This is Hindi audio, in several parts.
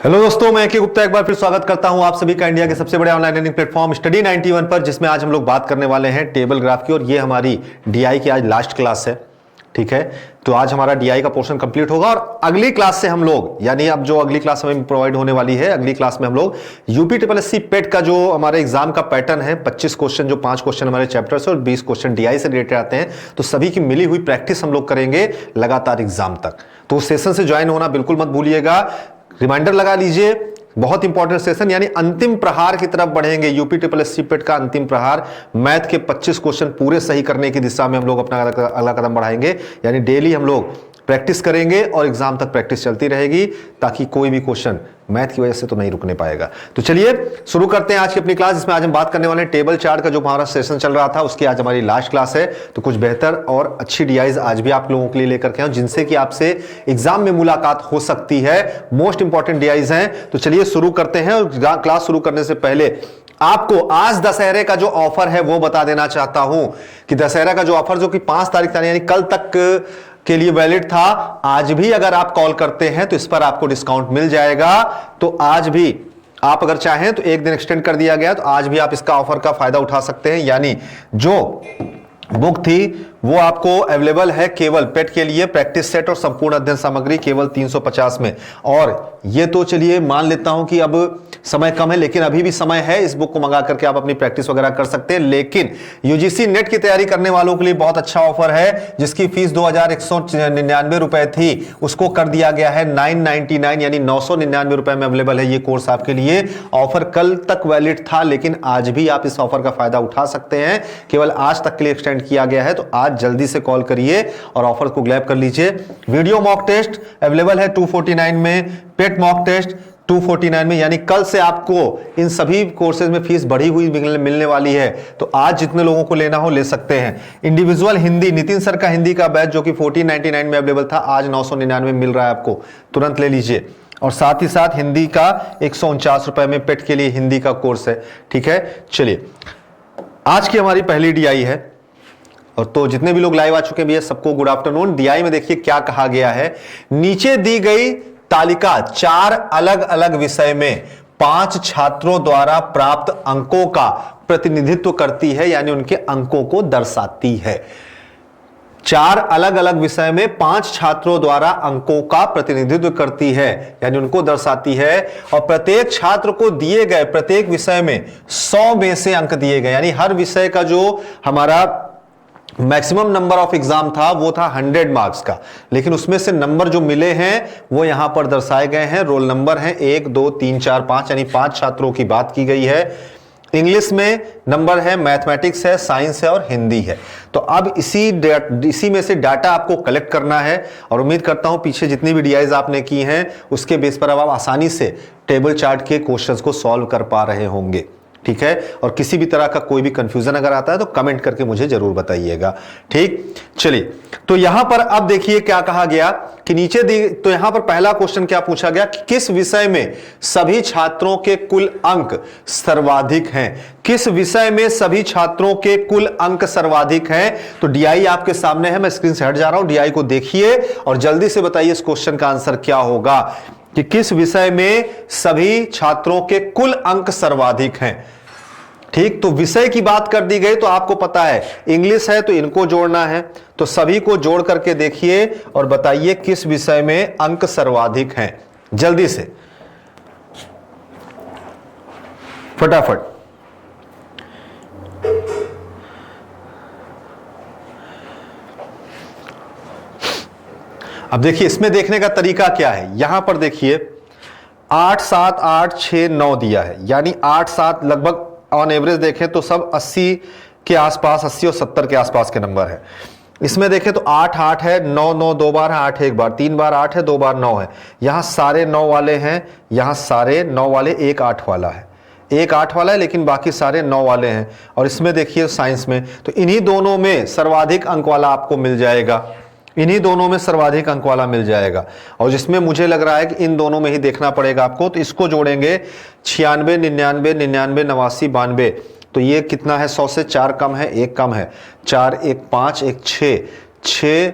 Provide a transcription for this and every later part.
हेलो दोस्तों, मैं के गुप्ता एक बार फिर स्वागत करता हूं आप सभी का इंडिया के सबसे बड़े ऑनलाइन लर्निंग प्लेटफॉर्म स्टडी 91 पर, जिसमें आज हम लोग बात करने वाले हैं टेबल ग्राफ की। और ये हमारी डीआई की आज लास्ट क्लास है, ठीक है। तो आज हमारा डीआई का पोर्शन कंप्लीट होगा और अगली क्लास से हम लोग, यानी अब जो अगली क्लास हमें प्रोवाइड होने वाली है, अगली क्लास में हम लोग यूपीएससी पेट का जो हमारे एग्जाम का पैटर्न है, 25 क्वेश्चन, जो 5 क्वेश्चन हमारे चैप्टर से और 20 क्वेश्चन डीआई से रिलेटेड आते हैं, तो सभी की मिली हुई प्रैक्टिस हम लोग करेंगे लगातार एग्जाम तक। तो उस सेशन से ज्वाइन होना बिल्कुल मत भूलिएगा, रिमाइंडर लगा लीजिए। बहुत इंपॉर्टेंट सेशन, यानी अंतिम प्रहार की तरफ बढ़ेंगे। यूपीएससी पेट का अंतिम प्रहार, मैथ के 25 क्वेश्चन पूरे सही करने की दिशा में हम लोग अपना अगला कदम बढ़ाएंगे। यानी डेली हम लोग प्रैक्टिस करेंगे और एग्जाम तक प्रैक्टिस चलती रहेगी, ताकि कोई भी क्वेश्चन मैथ की वजह से तो नहीं रुकने पाएगा। तो चलिए शुरू करते हैं आज की अपनी क्लास, जिसमें आज हम बात करने वाले हैं टेबल चार्ट का। जो हमारा सेशन चल रहा था उसकी आज हमारी लास्ट क्लास है। तो कुछ बेहतर और अच्छी डीआईज आज भी आप लोगों के लिए लेकर के आऊं, जिनसे कि आपसे एग्जाम में मुलाकात हो सकती है। मोस्ट इंपॉर्टेंट डीआईज हैं। तो चलिए शुरू करते हैं। और क्लास शुरू करने से पहले आपको आज दशहरे का जो ऑफर है वो बता देना चाहता हूं कि दशहरा का जो ऑफर, जो कि 5 तारीख था, यानी कल तक के लिए वैलिड था, आज भी अगर आप कॉल करते हैं तो इस पर आपको डिस्काउंट मिल जाएगा। तो आज भी आप अगर चाहें तो एक दिन एक्सटेंड कर दिया गया, तो आज भी आप इसका ऑफर का फायदा उठा सकते हैं। यानी जो बुक थी वो आपको अवेलेबल है केवल पेट के लिए, प्रैक्टिस सेट और संपूर्ण अध्ययन सामग्री केवल 350 में। और ये तो चलिए मान लेता हूं कि अब समय कम है, लेकिन अभी भी समय है, इस बुक को मंगा करके आप अपनी प्रैक्टिस वगैरह कर सकते हैं। लेकिन यूजीसी नेट की तैयारी करने वालों के लिए बहुत अच्छा ऑफर है, जिसकी फीस 2199 रुपए थी, उसको कर दिया गया है 999, यानी 999 रुपए में अवेलेबल है ये कोर्स आपके लिए। ऑफर कल तक वैलिड था, लेकिन आज भी आप इस ऑफर का फायदा उठा सकते हैं, केवल आज तक के लिए एक्सटेंड किया गया है। तो आज जल्दी से कॉल करिए और ऑफर को ग्रैब कर लीजिए। वीडियो मॉक टेस्ट अवेलेबल है 249 में, पेट मॉक टेस्ट 249 में, यानी कल से आपको इन सभी कोर्सेज में फीस बढ़ी हुई मिलने वाली है। तो आज जितने लोगों को लेना हो ले सकते हैं। इंडिविजुअल हिंदी, नितिन सर का हिंदी का बैच जो कि 1499 में अवेलेबल था, आज 999 में मिल रहा है आपको, तुरंत ले लीजिए। और साथ ही साथ हिंदी का 149 रुपए में पेट के लिए हिंदी का कोर्स है, ठीक है। चलिए आज की हमारी पहली डीआई है। और तो जितने भी लोग लाइव आ चुके हैं भैया, सबको गुड आफ्टरनून। डीआई में देखिए क्या कहा गया है। नीचे दी गई तालिका 4 अलग अलग विषय में 5 छात्रों द्वारा प्राप्त अंकों का प्रतिनिधित्व करती है, यानी उनके अंकों को दर्शाती है। 4 अलग अलग विषय में 5 छात्रों द्वारा अंकों का प्रतिनिधित्व करती है, यानी उनको दर्शाती है। और प्रत्येक छात्र को दिए गए प्रत्येक विषय में 100 में से अंक दिए गए, यानी हर विषय का जो हमारा मैक्सिमम नंबर ऑफ एग्जाम था वो था 100 मार्क्स का, लेकिन उसमें से नंबर जो मिले हैं वो यहां पर दर्शाए गए हैं। रोल नंबर हैं 1 2 3 4 5, यानी 5 छात्रों की बात की गई है। इंग्लिश में नंबर है, मैथमेटिक्स है, साइंस है और हिंदी है। तो अब इसी में से डाटा आपको कलेक्ट करना है। और उम्मीद करता हूं पीछे जितनी भी डीआईज आपने की हैं उसके बेस पर अब आप आसानी से टेबल चार्ट के क्वेश्चंस को सॉल्व कर पा रहे होंगे, ठीक है। और किसी भी तरह का कोई भी कंफ्यूजन अगर आता है तो कमेंट करके मुझे जरूर बताइएगा, ठीक। चलिए तो यहां पर अब देखिए क्या कहा गया कि नीचे दी, तो यहां पर पहला क्वेश्चन क्या पूछा गया कि किस विषय में सभी छात्रों के कुल अंक सर्वाधिक हैं। किस विषय में सभी छात्रों के कुल अंक सर्वाधिक हैं। तो डीआई आपके सामने है, मैं स्क्रीन से हट जा रहा हूं, डीआई को देखिए और जल्दी से बताइए इस क्वेश्चन का आंसर क्या होगा कि किस विषय में सभी छात्रों के कुल अंक सर्वाधिक हैं, ठीक। तो विषय की बात कर दी गई तो आपको पता है इंग्लिश है तो इनको जोड़ना है, तो सभी को जोड़ करके देखिए और बताइए किस विषय में अंक सर्वाधिक हैं, जल्दी से फटाफट। अब देखिए इसमें देखने का तरीका क्या है। यहां पर देखिए 8 7 8 6 9 दिया है, यानी 8 7 लगभग ऑन एवरेज देखें तो सब 80 के आसपास, 80 और 70 के आसपास के नंबर है। इसमें देखें तो 8 8 है, 9 9 2 बार है, 8 एक बार, 3 बार 8 है, 2 बार 9 है। यहां सारे 9 वाले हैं, यहां सारे 9 वाले, एक 8 वाला है, एक 8 वाला है, लेकिन बाकी सारे 9 वाले हैं। और इसमें देखिए साइंस में तो इन्हीं दोनों में सर्वाधिक अंक वाला आपको मिल जाएगा, इन्हीं दोनों में सर्वाधिक अंक वाला मिल जाएगा। और जिसमें मुझे लग रहा है कि इन दोनों में ही देखना पड़ेगा आपको, तो इसको जोड़ेंगे 96 99 99 89 92, तो ये कितना है, 100 से 4 कम है, 1 कम है, 4 1 5 1 6 6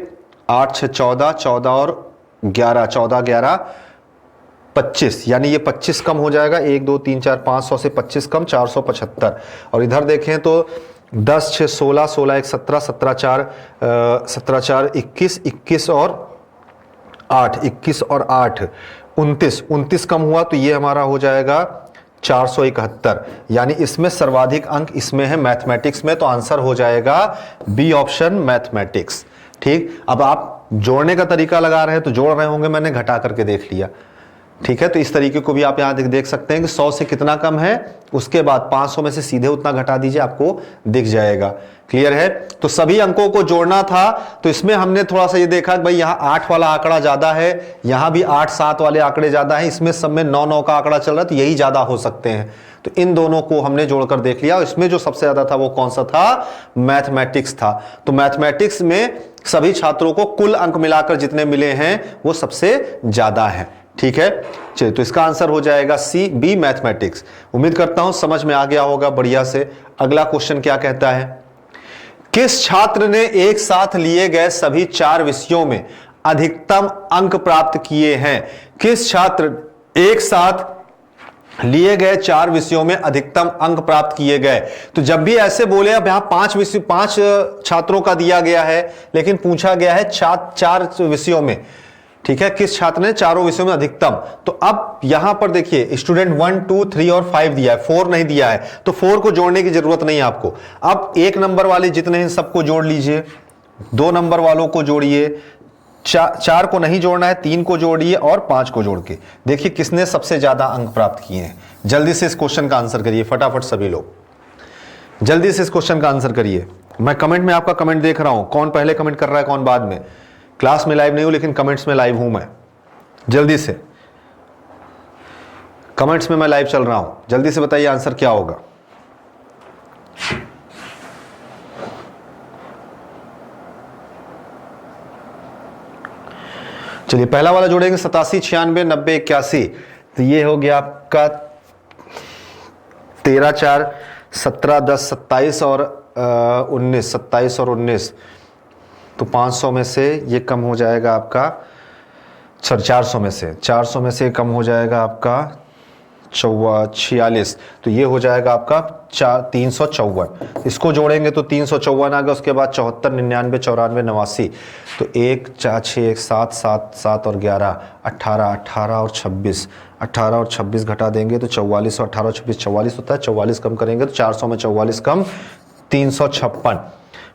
8 6 14 14 और 11 14 11 25, यानी ये 25 कम हो जाएगा, 1 2 3 4 500 से 25 कम 475। और इधर देखें तो 10 6 16, 16 1 17, 17 4 17 4 21, 21 और 8, 21 और 8 29, 29 कम हुआ तो ये हमारा हो जाएगा 471। यानी इसमें सर्वाधिक अंक इसमें है मैथमेटिक्स में, तो आंसर हो जाएगा बी ऑप्शन मैथमेटिक्स। ठीक, अब आप जोड़ने का तरीका लगा रहे हैं तो जोड़ रहे होंगे, मैंने घटा करके देख लिया। ठीक है, तो इस तरीके को भी आप यहां देख सकते हैं कि 100 से कितना कम है, उसके बाद 500 में से सीधे उतना घटा दीजिए, आपको दिख जाएगा। क्लियर है? तो सभी अंकों को जोड़ना था, तो इसमें हमने थोड़ा सा ये देखा कि भाई यहां 8 वाला आंकड़ा ज्यादा है, यहां भी 8 7 वाले आंकड़े ज्यादा है, इसमें सब में 9 9 का आंकड़ा चल रहा है, तो यही ज्यादा हो सकते हैं। तो इन दोनों को हमने जोड़कर देख लिया। इसमें जो सबसे ज्यादा था वो कौन सा था? मैथमेटिक्स था। तो मैथमेटिक्स में सभी छात्रों को कुल अंक मिलाकर जितने मिले हैं वो सबसे ज्यादा है। ठीक है, चलिए, तो इसका आंसर हो जाएगा सी, बी मैथमेटिक्स। उम्मीद करता हूं समझ में आ गया होगा बढ़िया से। अगला क्वेश्चन क्या कहता है? किस छात्र ने एक साथ लिए गए सभी 4 विषयों में अधिकतम अंक प्राप्त किए हैं? किस छात्र एक साथ लिए गए 4 विषयों में अधिकतम अंक प्राप्त किए गए? तो जब भी ऐसे बोले, अब यहां 5 छात्रों का दिया गया है, लेकिन पूछा गया है 4 विषयों में। ठीक है, किस छात्र ने चारों विषयों में अधिकतम? तो अब यहां पर देखिए स्टूडेंट 1 2 3 और 5 दिया है, 4 नहीं दिया है, तो 4 को जोड़ने की जरूरत नहीं है आपको। अब 1 नंबर वाले जितने हैं सबको जोड़ लीजिए, 2 नंबर वालों को जोड़िए, 4 को नहीं जोड़ना है, 3 को जोड़िए और 5 को जोड़ के देखिए किसने सबसे ज्यादा अंक प्राप्त किए हैं। जल्दी से इस क्वेश्चन का आंसर करिए, फटाफट सभी लोग जल्दी से इस क्वेश्चन का आंसर करिए। मैं कमेंट में आपका कमेंट देख रहा हूं, कौन पहले कमेंट कर रहा है कौन बाद में। क्लास में लाइव नहीं हूं लेकिन कमेंट्स में लाइव हूं मैं। जल्दी से कमेंट्स में मैं लाइव चल रहा हूं, जल्दी से बताइए आंसर क्या होगा। चलिए, पहला वाला जोड़ेंगे 87 96 90 81, तो ये हो गया आपका 13 4 17 10 27 और 19, 27 और 19, तो 500 में से ये कम हो जाएगा आपका 400 में से कम हो जाएगा आपका 46, तो ये हो जाएगा आपका 354। इसको जोड़ेंगे तो 354 आ गया, उसके बाद 74 99 94 89, तो 1 4 6 1 7 7 7 और 11 18 18 और 26, 18 और 26 घटा देंगे तो 44 और 18 26 44 होता है। 44 कम करेंगे तो 400 में 44 कम 356।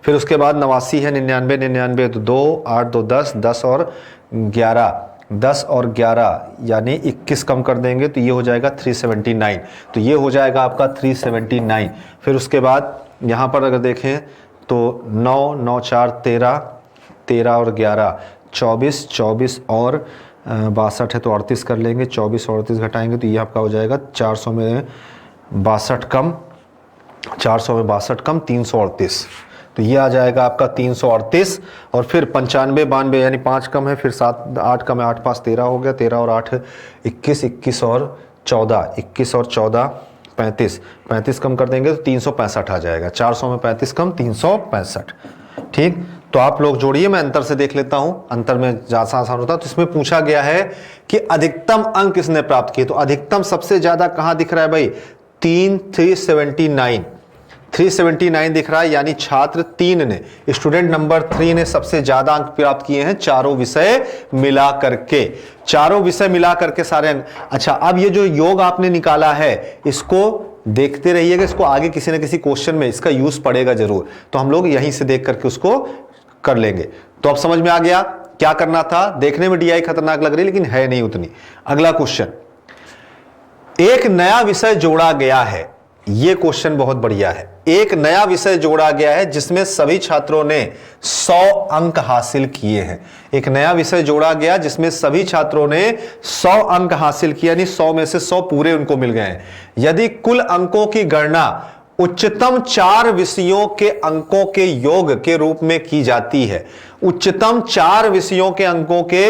फिर उसके बाद 89 है, 99 99 तो 2 8 2 10 10 और 11 यानी 21 कम कर देंगे तो ये हो जाएगा 379, तो ये हो जाएगा आपका 379। फिर उसके बाद यहाँ पर अगर देखें तो 9 9 4 13 13 और 11 24 24 और 62 है तो 38 कर लेंगे, 24 और 38 घटाएंगे तो ये आपका हो जाएगा 400 में 62 कम 338, तो ये आ जाएगा आपका 338। और फिर 95 92 यानी 5 कम है, फिर 7 8 कम है, 8 5 13 हो गया, 13 और 8 21 21 और 14 21 और 14 35 35 कम कर देंगे तो 365 आ जाएगा। 400 में 35 कम 365। ठीक, तो आप लोग जोड़िए, मैं अंतर से देख लेता हूं, अंतर में ज्यादा आसान होता है। तो इसमें पूछा गया है कि अधिकतम अंक किसने प्राप्त किए, तो अधिकतम सबसे ज्यादा कहां दिख रहा है भाई? 379 दिख रहा है, यानी छात्र 3 ने, स्टूडेंट नंबर 3 ने सबसे ज्यादा अंक प्राप्त किए हैं चारों विषय मिला करके सारे अंक। अच्छा, अब ये जो योग आपने निकाला है इसको देखते रहिएगा, इसको आगे किसी न किसी क्वेश्चन में इसका यूज पड़ेगा जरूर, तो हम लोग यहीं से देख करके उसको कर लेंगे। तो अब समझ में आ गया क्या करना था। देखने में डीआई खतरनाक लग रही है लेकिन है नहीं उतनी। अगला क्वेश्चन, एक नया विषय जोड़ा गया है, ये क्वेश्चन बहुत बढ़िया है। एक नया विषय जोड़ा गया है जिसमें सभी छात्रों ने 100 अंक हासिल किए हैं। एक नया विषय जोड़ा गया जिसमें सभी छात्रों ने 100 अंक हासिल किए, यानी 100 में से 100 पूरे उनको मिल गए हैं। यदि कुल अंकों की गणना उच्चतम 4 विषयों के अंकों के योग के रूप में की जाती है, उच्चतम 4 विषयों के अंकों के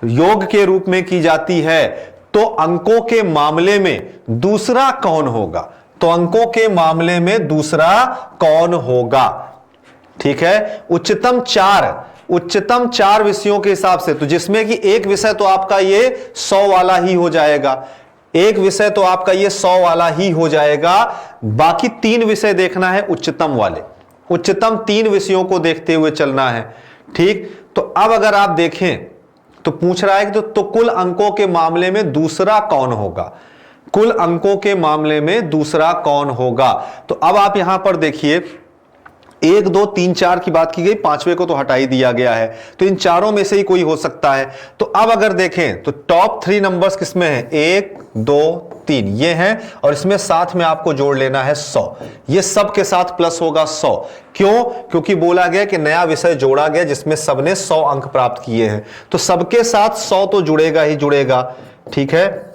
योग के रूप में की जाती है, तो अंकों के मामले में दूसरा कौन होगा? तो अंकों के मामले में दूसरा कौन होगा? ठीक है, उच्चतम 4 उच्चतम 4 विषयों के हिसाब से, तो जिसमें कि एक विषय तो आपका ये 100 वाला ही हो जाएगा, एक विषय तो आपका ये 100 वाला ही हो जाएगा। बाकी 3 विषय देखना है उच्चतम वाले, उच्चतम 3 विषयों को देखते हुए चलना है। ठीक, तो अब अगर आप देखें तो पूछ रहा है कि तो कुल अंकों के मामले में दूसरा कौन होगा, कुल अंकों के मामले में दूसरा कौन होगा। तो अब आप यहां पर देखिए 1 2 3 4 की बात की गई, 5वें को तो हटा ही दिया गया है, तो इन चारों में से ही कोई हो सकता है। तो अब अगर देखें तो टॉप 3 नंबर्स किसमें है, 1 2 3 ये हैं, और इसमें साथ में आपको जोड़ लेना है 100, ये सब के साथ प्लस होगा 100। क्यों? क्योंकि बोला गया कि नया विषय जोड़ा गया जिसमें सबने 100 अंक प्राप्त किए हैं, तो सबके साथ 100 तो जुड़ेगा ही जुड़ेगा। ठीक है,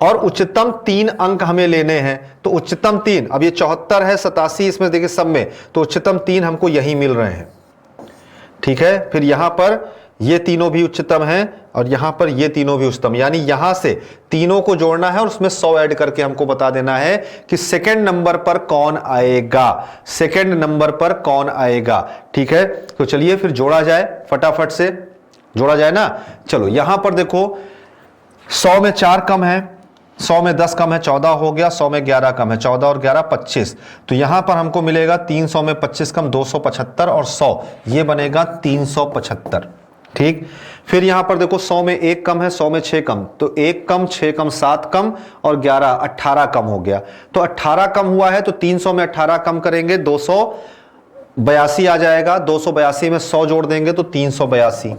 और उच्चतम 3 अंक हमें लेने हैं, तो उच्चतम 3, अब ये 74 है 87 इसमें देखिए सब में, तो उच्चतम 3 हमको यही मिल रहे हैं। ठीक है, फिर यहां पर ये तीनों भी उच्चतम हैं और यहां पर ये तीनों भी उच्चतम, यानी यहां से तीनों को जोड़ना है और उसमें 100 ऐड करके हमको बता देना है कि सेकंड नंबर पर कौन आएगा, सेकंड नंबर पर कौन आएगा। ठीक है, तो चलिए फिर जोड़ा जाए, फटाफट से जोड़ा जाए ना। चलो यहां पर देखो 100 में 4 कम है, 100 में 10 कम है 14 हो गया, 100 में 11 कम है 14 और 11 25, तो यहां पर हमको मिलेगा 300 में 25 कम 275 और 100 ये बनेगा 375। ठीक, फिर यहां पर देखो 100 में 1 कम है, 100 में 6 कम, तो 1 कम 6 कम 7 कम और 11 18 कम हो गया, तो 18 कम हुआ है, तो 300 में 18 कम करेंगे 282 आ जाएगा, 282 में 100 जोड़ देंगे तो 382।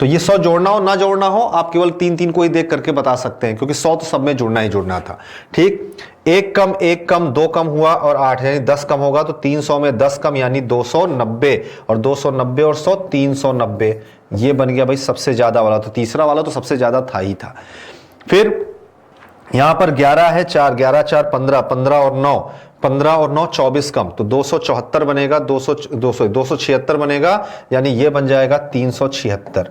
तो ये 100 जोड़ना हो ना जोड़ना हो आप केवल 3 को ही देख करके बता सकते हैं, क्योंकि 100 तो सब में जुड़ना ही जुड़ना था। ठीक, 1 कम 2 कम हुआ और 8 यानी 10 कम होगा, तो 300 में 10 कम यानी 290 और 290 और 100 390, ये बन गया भाई सबसे ज्यादा वाला। तो तीसरा वाला तो सबसे ज्यादा था ही था। फिर यहां पर 11 है 4, 11 4 15, 15 और 9, 15 और 9 24 कम, तो 274 बनेगा, 276 बनेगा, यानी ये बन जाएगा 376।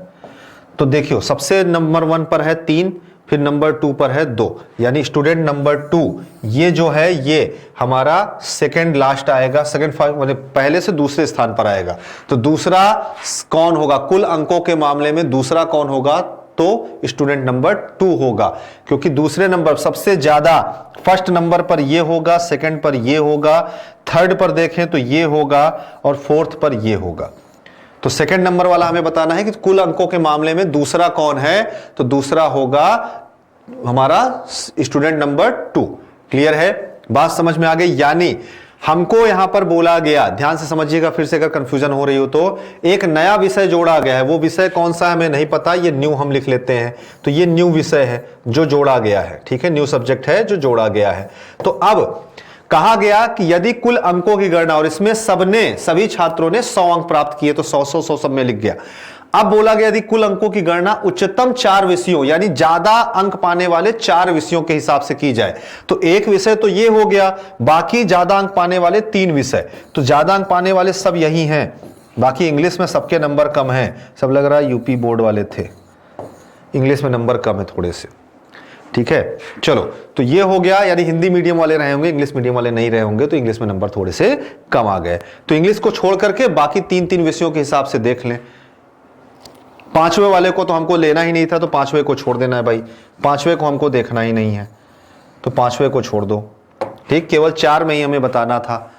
तो देखियो सबसे नंबर 1 पर है 3, फिर नंबर 2 पर है 2, यानी स्टूडेंट नंबर 2 ये जो है ये हमारा सेकंड लास्ट आएगा, सेकंड मतलब पहले से दूसरे स्थान पर आएगा। तो दूसरा कौन होगा, कुल अंकों के मामले में दूसरा कौन होगा, तो स्टूडेंट नंबर 2 होगा, क्योंकि दूसरे नंबर सबसे ज्यादा फर्स्ट नंबर पर ये होगा, सेकंड पर ये होगा, थर्ड पर देखें तो ये होगा और फोर्थ पर ये होगा। तो सेकंड नंबर वाला हमें बताना है कि कुल अंकों के मामले में दूसरा कौन है, तो दूसरा होगा हमारा स्टूडेंट नंबर 2। क्लियर है, बात समझ में आ गई। यानी हमको यहां पर बोला गया, ध्यान से समझिएगा फिर से अगर कंफ्यूजन हो रही हो तो, एक नया विषय जोड़ा गया है, वो विषय कौन सा है हमें नहीं पता, ये न्यू हम लिख लेते हैं, तो ये न्यू विषय है जो जोड़ा गया है। ठीक है, न्यू सब्जेक्ट है जो जोड़ा गया है। तो अब कहा गया कि यदि कुल अंकों की गणना, और इसमें सभी छात्रों ने 100 अंक प्राप्त किए, तो 100 सब में लिख गया। अब बोला गया यदि कुल अंकों की गणना उच्चतम 4 विषयों यानी ज्यादा अंक पाने वाले 4 विषयों के हिसाब से की जाए, तो एक विषय तो ये हो गया, बाकी ज्यादा अंक पाने वाले 3 विषय, तो ज्यादा अंक पाने वाले सब यही हैं, बाकी इंग्लिश में सबके नंबर कम हैं, सब लग रहा है यूपी बोर्ड वाले थे, इंग्लिश में नंबर कम है थोड़े से। ठीक है, चलो तो ये हो गया, यानी हिंदी मीडियम वाले रहे होंगे, इंग्लिश मीडियम वाले नहीं रहे होंगे, तो इंग्लिश में नंबर थोड़े से कम आ गए। तो इंग्लिश को छोड़ करके बाकी 3 विषयों के हिसाब से देख लें। 5वें वाले को तो हमको लेना ही नहीं था, तो 5वें को छोड़ देना है भाई, 5वें को हमको देखना ही नहीं है, तो 5वें को छोड़ दो। ठीक, केवल 4 में ही हमें बताना था।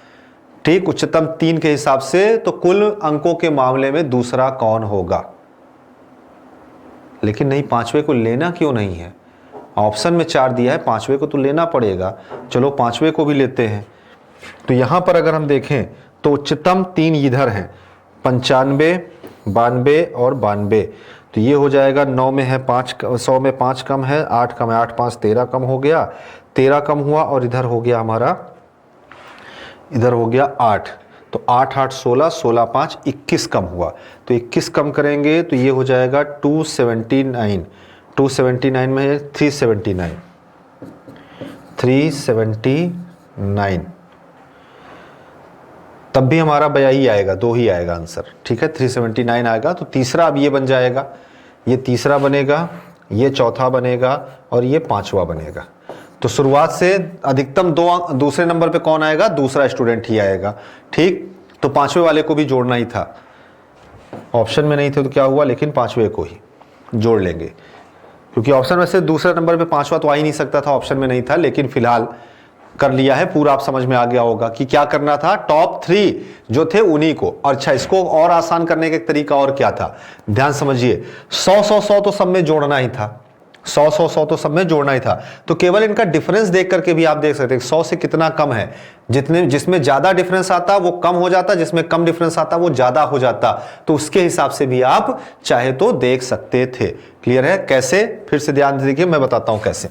ठीक, उच्चतम 3 के हिसाब से तो कुल अंकों के मामले में दूसरा कौन होगा, लेकिन नहीं 5वें को लेना क्यों नहीं है, ऑप्शन में 4 दिया है, 5वें को तो लेना पड़ेगा। चलो 5वें को भी लेते हैं। तो यहां पर अगर हम देखें तो उच्चतम 3 इधर हैं, 95 92 और 92, तो ये हो जाएगा 9 में है 5, 100 में 5 कम है, 8 कम है, 8 5 13 कम हो गया, 13 कम हुआ, और इधर हो गया हमारा, इधर हो गया 8, तो 8 8 16, 16 5 21 कम हुआ, तो 21 कम करेंगे तो ये हो जाएगा 279, 279 में है 379, 379, तब भी हमारा बया ही आएगा, 2 ही आएगा आंसर। ठीक है, 379 आएगा। तो तीसरा अब ये बन जाएगा, ये तीसरा बनेगा, ये चौथा बनेगा और ये 5वां बनेगा। तो शुरुआत से अधिकतम 2 दूसरे नंबर पे कौन आएगा, दूसरा स्टूडेंट ही आएगा। ठीक, तो 5वें वाले को भी जोड़ना ही था, ऑप्शन में नहीं थे तो क्या हुआ, लेकिन पांचवे को ही जोड़ लेंगे, क्योंकि ऑप्शन में से दूसरे नंबर पे पांचवा तो आ ही नहीं सकता था, ऑप्शन में नहीं था, लेकिन फिलहाल कर लिया है पूरा। आप समझ में आ गया होगा कि क्या करना था, टॉप 3 जो थे उन्हीं को। अच्छा, इसको और आसान करने का एक तरीका और क्या था, ध्यान समझिए। 100 तो सब में जोड़ना ही था, 100 तो सब में जोड़ना ही था, तो केवल इनका डिफरेंस देख करके भी आप देख सकते हैं 100 से कितना कम है। जिसमें ज्यादा डिफरेंस आता वो कम हो जाता, जिसमें कम डिफरेंस आता वो ज्यादा हो जाता, तो उसके हिसाब से भी आप चाहे तो देख सकते थे। क्लियर है? कैसे, फिर से ध्यान देखिए, मैं बताता हूं कैसे।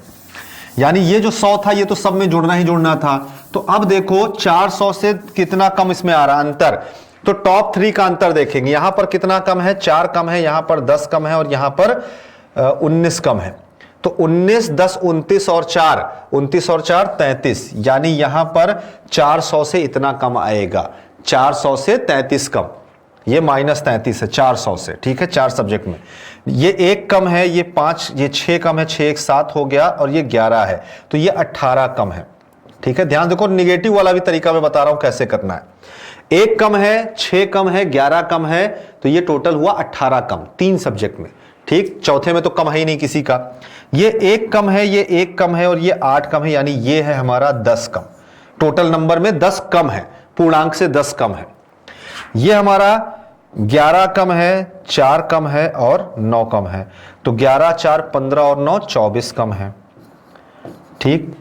यानी ये जो 100 था ये तो सब में जोड़ना ही जोड़ना था, तो अब देखो 400 से कितना कम इसमें आ रहा अंतर, तो टॉप 3 का अंतर देखेंगे। यहां पर कितना कम है, 4 कम है, यहां पर 10 कम है और यहां पर 19 कम है। तो 19, 10, 29 और 4, 29 और 4 33, यानी यहां पर 400 से इतना कम आएगा, 400 से 33 कम, ये -33 है 400 से। ठीक है, 4 सब्जेक्ट में ये 1 कम है, ये 5, ये 6 कम है, 6 1 7 हो गया और ये 11 है, तो ये 18 कम है। ठीक है, ध्यान देखो, निगेटिव वाला भी तरीका मैं बता रहा हूं कैसे करना है। 1 कम है, 6 कम है, 11 कम है, तो ये टोटल हुआ 18 कम 3 सब्जेक्ट में। ठीक, चौथे में तो कम है ही नहीं किसी का। ये 1 कम है, ये 1 कम है और ये 8 कम है, यानी ये है हमारा 10 कम। टोटल नंबर में 10 कम है, पूर्णांक से 10 कम है। ये हमारा 11 कम है, 4 कम है और 9 कम है, तो 11, 4, 15 और 9 24 कम है। ठीक,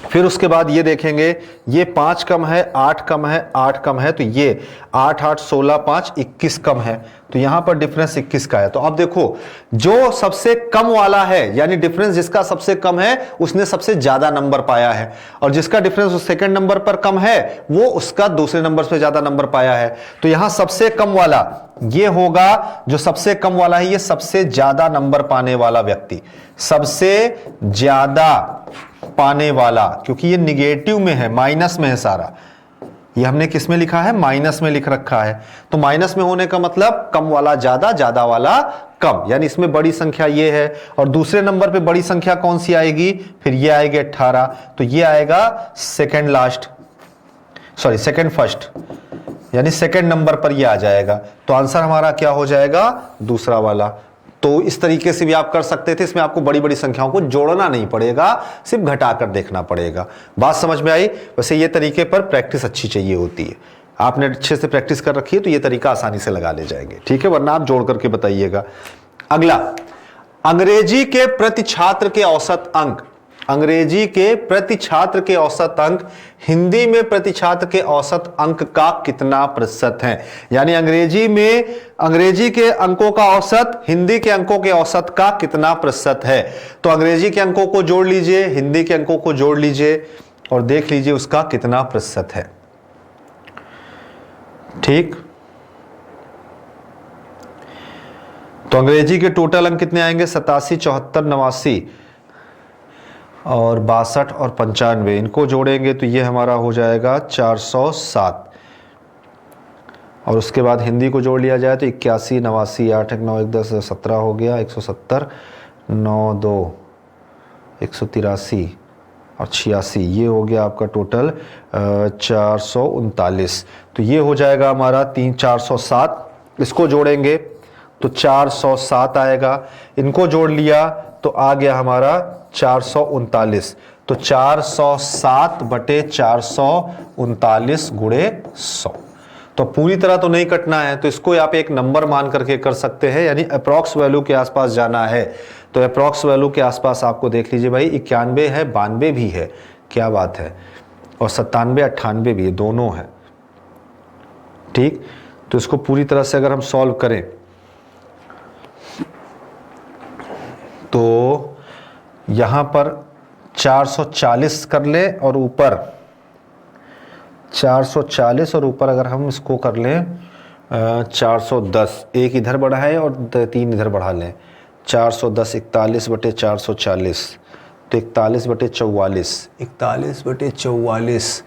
फिर उसके बाद ये देखेंगे, ये 5 कम है, 8 कम है, 8 कम है, तो ये 8, 8, 16, 5, 21 कम है, तो यहां पर डिफरेंस 21 का है। तो अब देखो, जो सबसे कम वाला है, यानी डिफरेंस जिसका सबसे कम है उसने सबसे ज्यादा नंबर पाया है, और जिसका डिफरेंस उस सेकंड नंबर पर कम है वो उसका दूसरे नंबर से ज्यादा नंबर पाया है। तो यहां सबसे कम वाला ये होगा, जो सबसे कम वाला है ये सबसे ज्यादा नंबर पाने वाला व्यक्ति, सबसे ज्यादा पाने वाला, क्योंकि ये निगेटिव में है, माइनस में है सारा। ये हमने किस में लिखा है, माइनस में लिख रखा है, तो माइनस में होने का मतलब कम वाला ज्यादा, ज्यादा वाला कम, यानी इसमें बड़ी संख्या ये है। और दूसरे नंबर पे बड़ी संख्या कौन सी आएगी, फिर ये आएगी 18, तो ये आएगा सेकंड फर्स्ट, यानी सेकंड नंबर पर ये आ जाएगा। तो आंसर हमारा क्या हो जाएगा, दूसरा वाला। तो इस तरीके से भी आप कर सकते थे, इसमें आपको बड़ी बड़ी संख्याओं को जोड़ना नहीं पड़ेगा, सिर्फ घटाकर देखना पड़ेगा। बात समझ में आई? वैसे ये तरीके पर प्रैक्टिस अच्छी चाहिए होती है, आपने अच्छे से प्रैक्टिस कर रखी है तो ये तरीका आसानी से लगा ले जाएंगे। ठीक है, वरना आप जोड़ करके बताइएगा। अगला, अंग्रेजी के प्रति छात्र के औसत अंक, अंग्रेजी के प्रति छात्र के औसत अंक हिंदी में प्रति छात्र के औसत अंक का कितना प्रतिशत है। यानी अंग्रेजी के अंकों का औसत हिंदी के अंकों के औसत का कितना प्रतिशत है। तो अंग्रेजी के अंकों को जोड़ लीजिए, हिंदी के अंकों को जोड़ लीजिए और देख लीजिए उसका कितना प्रतिशत है। ठीक, तो अंग्रेजी के टोटल अंक कितने आएंगे, 87, 74, 89 और 62 और 95, इनको जोड़ेंगे तो ये हमारा हो जाएगा 407। और उसके बाद हिंदी को जोड़ लिया जाए तो 81, 89, 8, 1, 9, 1, 10, 17 हो गया, 170, 9, 2, 183 और 86, ये हो गया आपका टोटल 439। तो ये हो जाएगा हमारा 407। इसको जोड़ेंगे तो 407 आएगा, इनको जोड़ लिया तो आ गया हमारा 439। तो 407 बटे 439 गुणे 100। तो पूरी तरह तो नहीं कटना है, तो इसको आप एक नंबर मान करके कर सकते हैं, यानी अप्रॉक्स वैल्यू के आसपास जाना है। तो अप्रॉक्स वैल्यू के आसपास आपको देख लीजिए भाई, 91 है, 92 भी है, क्या बात है, और 97, 98 भी है, दोनों है। ठीक, तो इसको पूरी तरह से अगर हम सॉल्व करें तो यहां पर 440 कर ले और ऊपर 440 और ऊपर अगर हम इसको कर लें 410, एक इधर बढ़ाएं और 3 इधर बढ़ा लें, 410 41 बटे 440, तो 41 बटे 44, 41 बटे 44,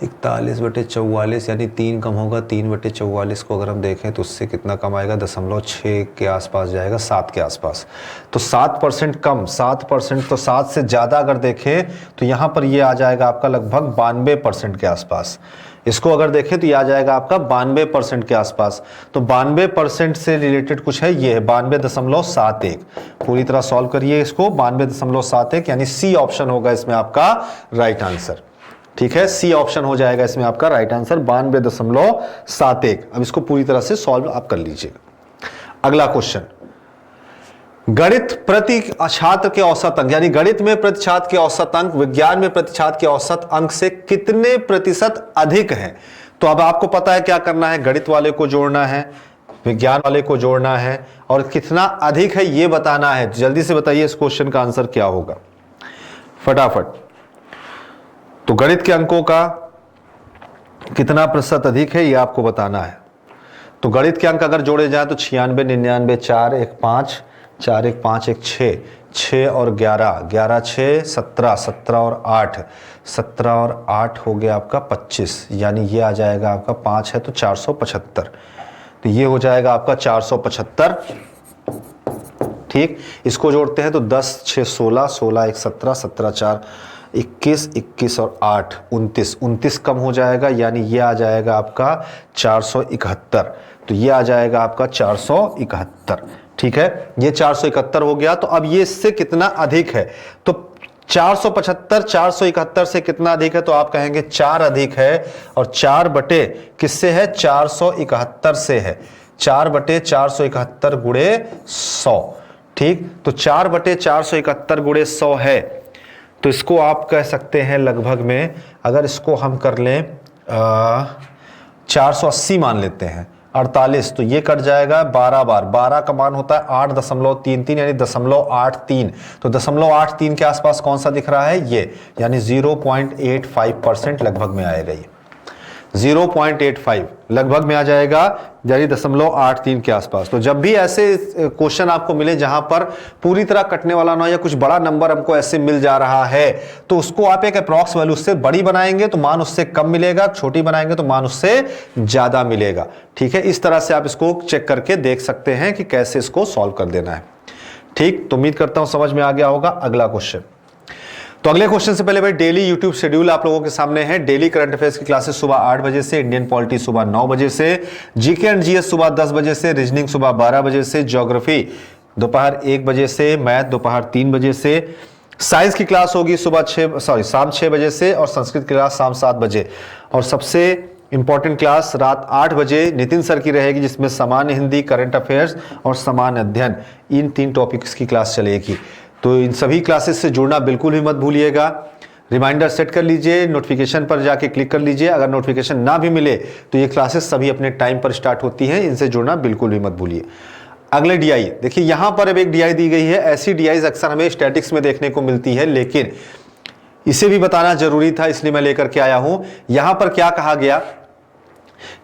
41 बटे 44, यानी 3 कम होगा, 3 बटे 44 को अगर हम देखें तो उससे कितना कम आएगा, 0.6 के आसपास जाएगा, 7 के आसपास। तो 7% कम, 7%, तो 7 से ज़्यादा अगर देखें तो यहाँ पर ये आ जाएगा आपका लगभग 92% के आसपास। इसको अगर देखें तो ये आ जाएगा आपका 92% के आसपास। तो 92% से रिलेटेड कुछ है, ये है 92.71। पूरी तरह सॉल्व करिए इसको, 92.71 यानी सी ऑप्शन होगा इसमें आपका राइट आंसर। ठीक है, सी ऑप्शन हो जाएगा इसमें आपका राइट आंसर 92.71। अब इसको पूरी तरह से सॉल्व आप कर लीजिएगा। अगला क्वेश्चन, गणित प्रति छात्र के औसत अंक, यानी गणित में प्रति छात्र के औसत अंक विज्ञान में प्रति छात्र के औसत अंक से कितने प्रतिशत अधिक हैं। तो अब आपको पता है क्या करना है, गणित वाले को जोड़ना है, विज्ञान वाले को जोड़ना है, और कितना अधिक है ये बताना है। जल्दी से बताइए इस क्वेश्चन का आंसर क्या होगा, फटाफट। तो गणित के अंकों का कितना प्रतिशत अधिक है ये आपको बताना है। तो गणित के अंक अगर जोड़े जाए तो 96, 99, 4, 1, 5, 4, 1, 5, 1, 6, 6 और 11, 11, 6, 17, 17 और 8, 17 और 8 हो गया आपका 25, यानी ये आ जाएगा आपका 5 है तो 475। तो ये हो जाएगा आपका 475। ठीक, इसको जोड़ते हैं तो 10, 6, 16, 16, 1, 17, 17, 4, 21, 21 और 8, 29, 29 कम हो जाएगा, यानी ये आ जाएगा आपका 471। तो ये आ जाएगा आपका 471। ठीक है, ये 471 हो गया। तो अब ये इससे कितना अधिक है, तो 475 471 से कितना अधिक है, तो आप कहेंगे 4 अधिक है, और 4 बटे किससे है, 471 से है। 4 बटे 471 गुणे 100। ठीक, तो 4 बटे 471 गुणे 100 है, तो इसको आप कह सकते हैं लगभग में, अगर इसको हम कर लें 480 मान लेते हैं, 48, तो ये कट जाएगा 12 बार, 12 का मान होता है 8.33 यानी 0.83। तो 0.83 के आसपास कौन सा दिख रहा है, ये, यानी 0.85% लगभग में आएगा। ये 0.85 लगभग में आ जाएगा, यानी 0.83 के आसपास। तो जब भी ऐसे क्वेश्चन आपको मिले जहां पर पूरी तरह कटने वाला ना हो, या कुछ बड़ा नंबर हमको ऐसे मिल जा रहा है, तो उसको आप एक अप्रॉक्स वैल्यू से बड़ी बनाएंगे तो मान उससे कम मिलेगा, छोटी बनाएंगे तो मान उससे ज्यादा मिलेगा। ठीक है, इस तरह से आप इसको चेक करके देख सकते हैं कि कैसे इसको सॉल्व कर देना है। ठीक, तो उम्मीद करता हूं समझ में आ गया होगा। अगला क्वेश्चन, तो अगले क्वेश्चन से पहले भाई डेली यूट्यूब शेड्यूल आप लोगों के सामने है। डेली करंट अफेयर्स की क्लासेस सुबह 8 बजे से, इंडियन पॉलिटी सुबह 9 बजे से, जीके एंड जीएस सुबह 10 बजे से, रीजनिंग सुबह 12 बजे से, ज्योग्राफी दोपहर 1 बजे से, मैथ दोपहर 3 बजे से, साइंस की क्लास होगी शाम 6 बजे से, और संस्कृत की क्लास शाम 7 बजे, और सबसे इंपॉर्टेंट क्लास रात 8 बजे नितिन सर की रहेगी, जिसमें सामान्य हिंदी, करंट अफेयर्स और सामान्य अध्ययन, इन 3 टॉपिक्स की क्लास चलेगी। तो इन सभी क्लासेस से जुड़ना बिल्कुल भी मत भूलिएगा। रिमाइंडर सेट कर लीजिए, नोटिफिकेशन पर जाके क्लिक कर लीजिए। अगर नोटिफिकेशन ना भी मिले तो ये क्लासेस सभी अपने टाइम पर स्टार्ट होती हैं, इनसे जुड़ना बिल्कुल भी मत भूलिए। अगले डीआई देखिए, यहां पर अब एक डीआई दी गई है। ऐसी डीआई अक्सर हमें स्टैटिक्स में देखने को मिलती है, लेकिन इसे भी बताना जरूरी था, इसलिए मैं लेकर के आया हूं। यहां पर क्या कहा गया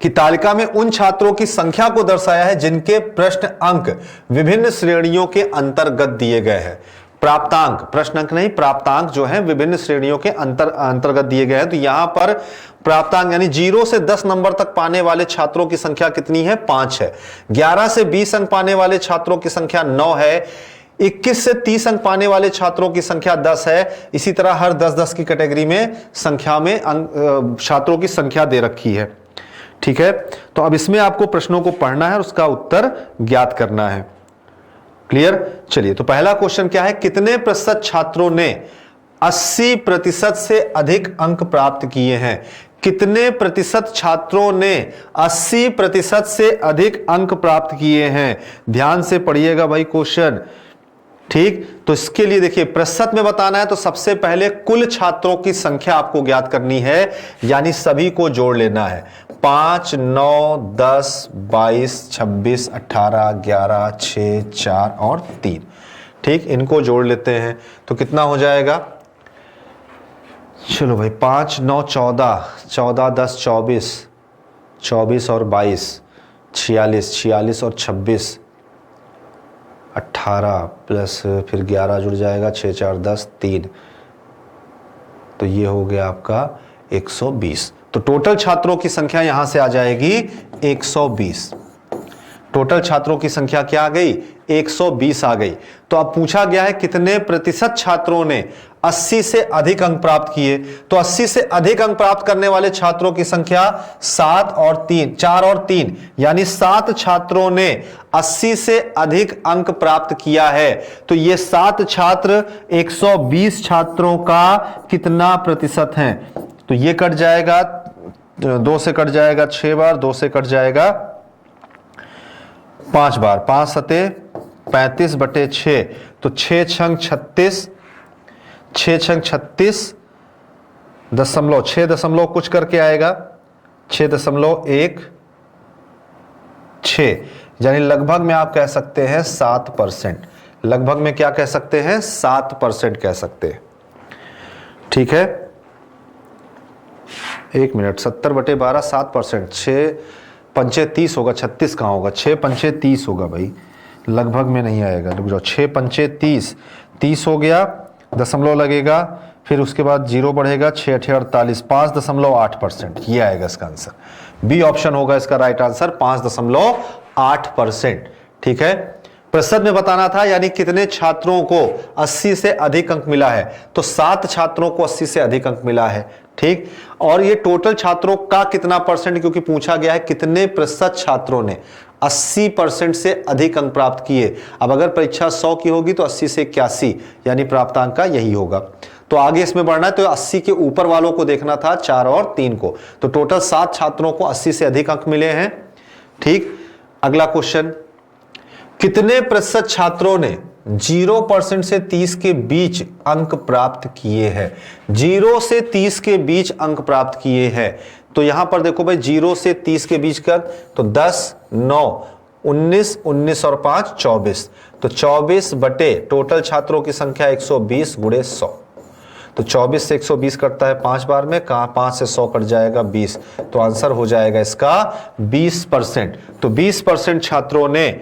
कि तालिका में उन छात्रों की संख्या को दर्शाया है जिनके प्रश्न अंक विभिन्न श्रेणियों के अंतर्गत दिए गए हैं। प्राप्तांक, प्रश्न अंक नहीं, प्राप्तांक जो है विभिन्न श्रेणियों के अंतर्गत दिए गए हैं। तो यहां पर प्राप्तांक यानी 0 से 10 नंबर तक पाने वाले छात्रों की संख्या कितनी है, 5 है। 11 से 20 अंक पाने वाले छात्रों की संख्या 9 है। 21 से 30 अंक पाने वाले छात्रों की संख्या 10 है। इसी तरह हर 10-10 की कैटेगरी में संख्या में छात्रों की संख्या दे रखी है। ठीक है, तो अब इसमें आपको प्रश्नों को पढ़ना है और उसका उत्तर ज्ञात करना है। क्लियर, चलिए। तो पहला क्वेश्चन क्या है, कितने प्रतिशत छात्रों ने 80% से अधिक अंक प्राप्त किए हैं। कितने प्रतिशत छात्रों ने 80% से अधिक अंक प्राप्त किए हैं। ध्यान से पढ़िएगा भाई क्वेश्चन। ठीक, तो इसके लिए देखिए प्रतिशत में बताना है तो सबसे पहले कुल छात्रों की संख्या आपको ज्ञात करनी है, यानी सभी को जोड़ लेना है। 5, 9, 10, 22, 26, 18, 11, 6, 4 और 3। ठीक, इनको जोड़ लेते हैं तो कितना हो जाएगा, चलो भाई 5, 9, 14, 14, 10, 24, 24 और 22, 46, 46 और 26, 18 प्लस फिर 11 जुड़ जाएगा, 6, 4, 10, 3, तो ये हो गया आपका 120। तो टोटल छात्रों की संख्या यहां से आ जाएगी 120। टोटल छात्रों की संख्या क्या आ गई, 120 आ गई। तो अब पूछा गया है कितने प्रतिशत छात्रों ने 80 से अधिक अंक प्राप्त किए। तो 80 से अधिक अंक प्राप्त करने वाले छात्रों की संख्या 4 और 3 यानी 7 छात्रों ने 80 से अधिक अंक प्राप्त किया है। तो ये 7 छात्र 120 छात्रों का कितना प्रतिशत हैं, तो ये कट जाएगा, 2 से कट जाएगा 6 बार, 2 से कट जाएगा 5 बार, 5 सते 35/6, तो 6 छंग 36, 6 छंग 36 दशमलव 6 दशमलव कुछ करके आएगा 6.16, यानी लगभग में आप कह सकते हैं 7%। लगभग में क्या कह सकते हैं, 7% कह सकते हैं। ठीक है, 1 मिनट, 70/12 7%, 6 पंचे 30 होगा, 36 कहाँ होगा, 6 पंचे 30 होगा भाई, लगभग में नहीं आएगा, रुक जाओ, 6 पंचे 30, 30 हो गया, दशमलव लगेगा, फिर उसके बाद 0 बढ़ेगा, 6 8 48, 5.8%, ये आएगा इसका आंसर। बी ऑप्शन होगा इसका राइट आंसर, 5.8%। ठीक है, प्रतिशत में बताना था, यानी कितने छात्रों को 80 से अधिक अंक मिला है, तो 7 छात्रों को 80 से अधिक अंक मिला है। ठीक, और ये टोटल छात्रों का कितना परसेंट, क्योंकि पूछा गया है कितने प्रतिशत छात्रों ने 80% से अधिक अंक प्राप्त किए। अब अगर परीक्षा 100 की होगी तो 80 से 81, यानी प्राप्तांक का यही होगा। तो आगे इसमें बढ़ना है तो 80 के ऊपर वालों को देखना था, 4 और 3 को। तो टोटल 7 छात्रों को 80 से अधिक अंक मिले हैं। ठीक, अगला क्वेश्चन, कितने प्रतिशत छात्रों ने 0% से 30 के बीच अंक प्राप्त किए हैं। 0 से 30 के बीच अंक प्राप्त किए हैं। तो यहां पर देखो भाई, 0 से 30 के बीच कर, तो 10 9 19 19 और 5 24, तो 24 बटे टोटल छात्रों की संख्या 120 गुणे 100। तो 24 से 120 कटता है 5 बार में, कहां 5 से 100 कट जाएगा 20, तो आंसर हो जाएगा इसका 20%। तो 20% छात्रों ने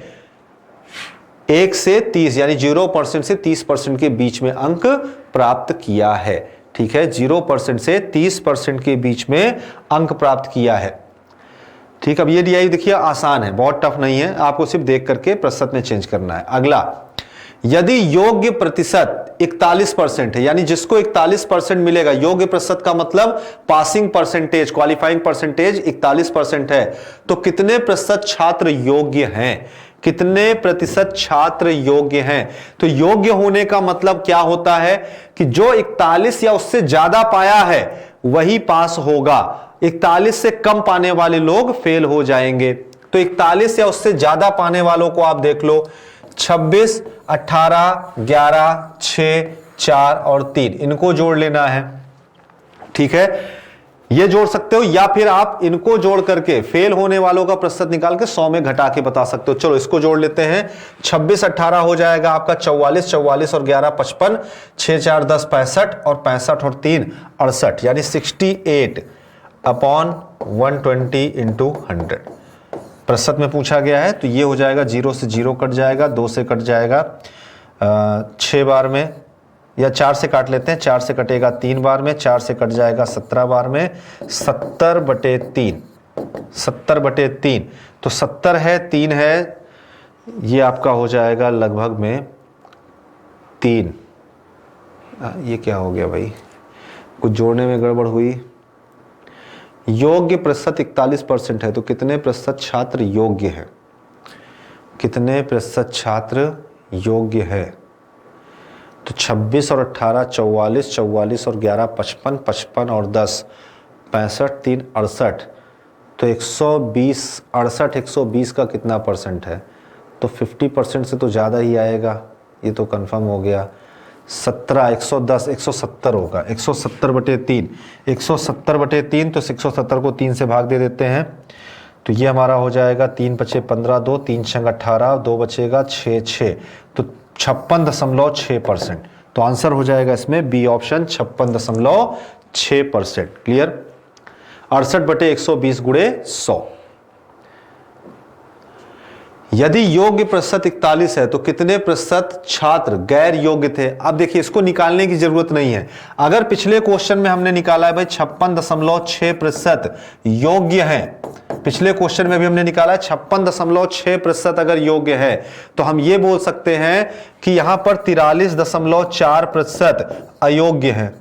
1 से 30 यानी 0% से 30% के बीच में अंक प्राप्त किया है। ठीक है, 0% से 30% के बीच में अंक प्राप्त किया है। ठीक, अब ये डीआई देखिए आसान है, बहुत टफ नहीं है, आपको सिर्फ देख करके प्रतिशत में चेंज करना है। अगला, यदि योग्य प्रतिशत 41% है, यानी जिसको 41% मिलेगा, योग्य प्रतिशत का मतलब पासिंग परसेंटेज, क्वालिफाइंग परसेंटेज 41% है, तो कितने प्रतिशत छात्र योग्य हैं, कितने प्रतिशत छात्र योग्य हैं। तो योग्य होने का मतलब क्या होता है कि जो 41 या उससे ज्यादा पाया है वही पास होगा, 41 से कम पाने वाले लोग फेल हो जाएंगे। तो 41 या उससे ज्यादा पाने वालों को आप देख लो, 26 18 11 6 4 और 3, इनको जोड़ लेना है। ठीक है, ये जोड़ सकते हो, या फिर आप इनको जोड़ करके फेल होने वालों का प्रतिशत निकाल के 100 में घटा के बता सकते हो। चलो इसको जोड़ लेते हैं, 26 18 हो जाएगा आपका 44, 44 और 11 55, 6 4 10 65 और 65 और 3 68, यानी 68/120 इंटू 100 प्रतिशत में पूछा गया है। तो ये हो जाएगा, 0 से 0 कट जाएगा, 2 से कट जाएगा 6 बार में, या 4 से काट लेते हैं, 4 से कटेगा 3 बार में, 4 से कट जाएगा 17 बार में, 70/3, 70/3, तो 70 है, 3 है, ये आपका हो जाएगा लगभग में 3। ये क्या हो गया भाई, कुछ जोड़ने में गड़बड़ हुई। योग्य प्रतिशत 41% है, तो कितने प्रतिशत छात्र योग्य हैं, कितने प्रतिशत छात्र योग्य है। तो 26 और 18 44, 44 और 11 55, 55 और 10 65, 3 68, तो 120 68 120 का कितना परसेंट है, तो 50% से तो ज़्यादा ही आएगा, ये तो कंफर्म हो गया। 17 110 170 होगा, 170/3, 170/3, तो 170 को 3 से भाग दे देते हैं, तो ये हमारा हो जाएगा 3 बचे 15 2, 3 छंग 18, 2 बचेगा 6 6, तो 56.6%। तो आंसर हो जाएगा इसमें बी ऑप्शन, 56.6%। क्लियर, 68/120 गुणे 100। यदि योग्य प्रतिशत 41 है तो कितने प्रतिशत छात्र गैर योग्य थे। अब देखिए इसको निकालने की जरूरत नहीं है। अगर पिछले क्वेश्चन में हमने निकाला है भाई 56.6% योग्य है, पिछले क्वेश्चन में भी हमने निकाला है 56.6% अगर योग्य है, तो हम ये बोल सकते हैं कि यहां पर 43.4% अयोग्य है,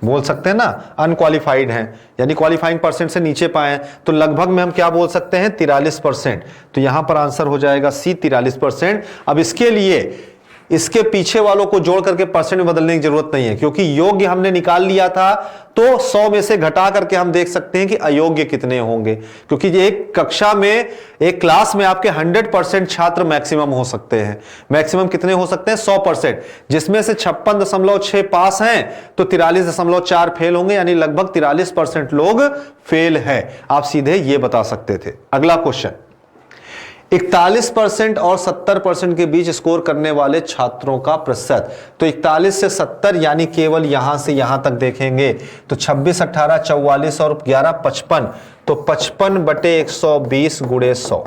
बोल सकते हैं ना, अनक्वालिफाइड हैं, यानी क्वालिफाइंग परसेंट से नीचे पाए, तो लगभग में हम क्या बोल सकते हैं 43%। तो यहां पर आंसर हो जाएगा सी 43%। अब इसके लिए इसके पीछे वालों को जोड़ करके परसेंट में बदलने की जरूरत नहीं है, क्योंकि योग्य हमने निकाल लिया था, तो 100 में से घटा करके हम देख सकते हैं कि अयोग्य कितने होंगे, क्योंकि एक कक्षा में, एक क्लास में आपके 100% छात्र मैक्सिमम हो सकते हैं। मैक्सिमम कितने हो सकते हैं 100%, जिसमें से 56.6 पास हैं तो 43.4 फेल होंगे, यानी लगभग 43% लोग फेल हैं। आप सीधे ये बता सकते थे। अगला क्वेश्चन, 41% और 70% के बीच स्कोर करने वाले छात्रों का प्रतिशत। तो 41 से 70 यानी केवल यहां से यहां तक देखेंगे तो 26, 18, 44 और 11, 55, तो 55/120 गुणे 100,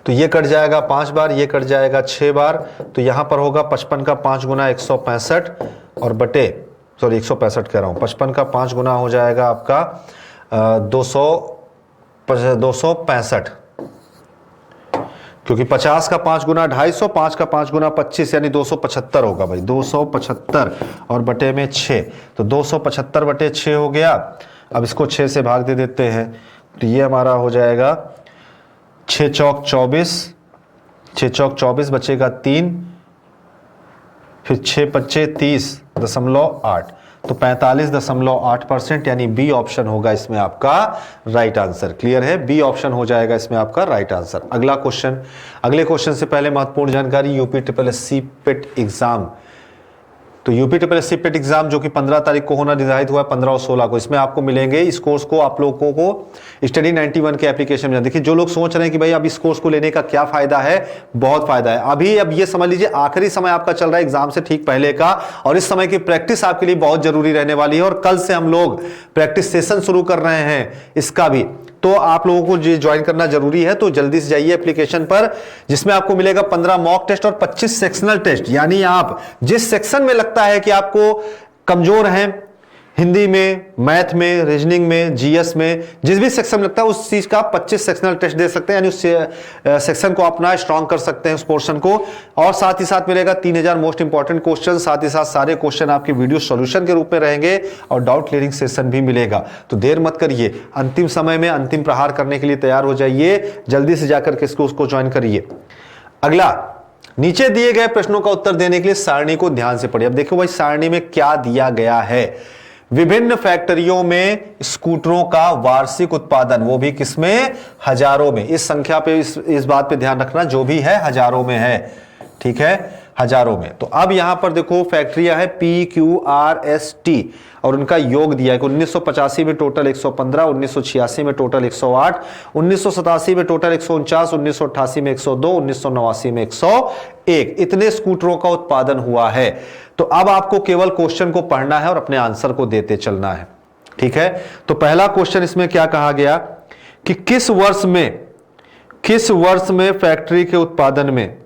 तो ये कट जाएगा 5 बार, ये कट जाएगा 6 बार, तो यहां पर होगा 55 का 5 गुना 165 और 165 कह रहा हूं, 55 का 5 गुना हो जाएगा आपका 265, क्योंकि 50 का 5 गुना 250, 5 का 5 गुना 25 यानी 275 होगा भाई, 275 और बटे में 6, तो 275/6 हो गया। अब इसको 6 से भाग दे देते हैं, तो ये हमारा हो जाएगा 6 चौक 24, 6 चौक 24 बचेगा 3, फिर 6 पच्चे 30.8, तो 45.8%, यानी बी ऑप्शन होगा इसमें आपका राइट आंसर। क्लियर है, बी ऑप्शन हो जाएगा इसमें आपका राइट आंसर। अगला क्वेश्चन, अगले क्वेश्चन से पहले महत्वपूर्ण जानकारी, यूपी पेट एग्जाम, तो यूपी पेट एग्जाम जो कि 15 तारीख को होना निर्धारित हुआ है, 15 और 16 को, इसमें आपको मिलेंगे इस कोर्स को आप लोगों को स्टडी 91 के एप्लीकेशन में। देखिए जो लोग सोच रहे हैं कि भाई अब इस कोर्स को लेने का क्या फायदा है, बहुत फायदा है। अभी अब ये समझ लीजिए आखिरी समय आपका चल रहा है एग्जाम से ठीक पहले का, और इस समय की प्रैक्टिस आपके लिए बहुत जरूरी रहने वाली है, और कल से हम लोग प्रैक्टिस सेशन शुरू कर रहे हैं इसका भी, तो आप लोगों को ये ज्वाइन करना जरूरी है। तो जल्दी से जाइए एप्लीकेशन पर, जिसमें आपको मिलेगा 15 मॉक टेस्ट और 25 सेक्शनल टेस्ट, यानी आप जिस सेक्शन में लगता है कि आपको कमजोर हैं, हिंदी में, मैथ में, रीजनिंग में, जीएस में, जिस भी सेक्शन में लगता है उस चीज का 25 सेक्शनल टेस्ट दे सकते हैं, यानी उस सेक्शन को अपना स्ट्रांग कर सकते हैं उस पोर्शन को। और साथ ही साथ मिलेगा 3000 मोस्ट इंपॉर्टेंट क्वेश्चन, साथ ही साथ सारे क्वेश्चन आपके वीडियो सॉल्यूशन के रूप में रहेंगे, और डाउट क्लियरिंग सेशन भी मिलेगा। तो देर मत करिए, अंतिम समय में अंतिम प्रहार करने के लिए तैयार हो जाइए, जल्दी से जाकर के उसको ज्वाइन करिए। अगला, नीचे दिए गए प्रश्नों का उत्तर देने के लिए सारणी को ध्यान से पढ़िए। अब देखो भाई सारणी में क्या दिया गया है, विभिन्न फैक्ट्रियों में स्कूटरों का वार्षिक उत्पादन, वो भी किसमें, हजारों में। इस संख्या पे इस बात पे ध्यान रखना, जो भी है हजारों में है, ठीक है, हजारों में। तो अब यहां पर देखो फैक्ट्रियां है PQRST, और उनका योग दिया है कि 1985 में टोटल 115, 1986 में टोटल 108, 1987 में टोटल 149, 1988 में 102, 1989 में 101, इतने स्कूटरों का उत्पादन हुआ है। तो अब आपको केवल क्वेश्चन को पढ़ना है और अपने आंसर को देते चलना है, ठीक है। तो पहला क्वेश्चन इसमें क्या कहा गया कि किस वर्ष में फैक्ट्री के उत्पादन में,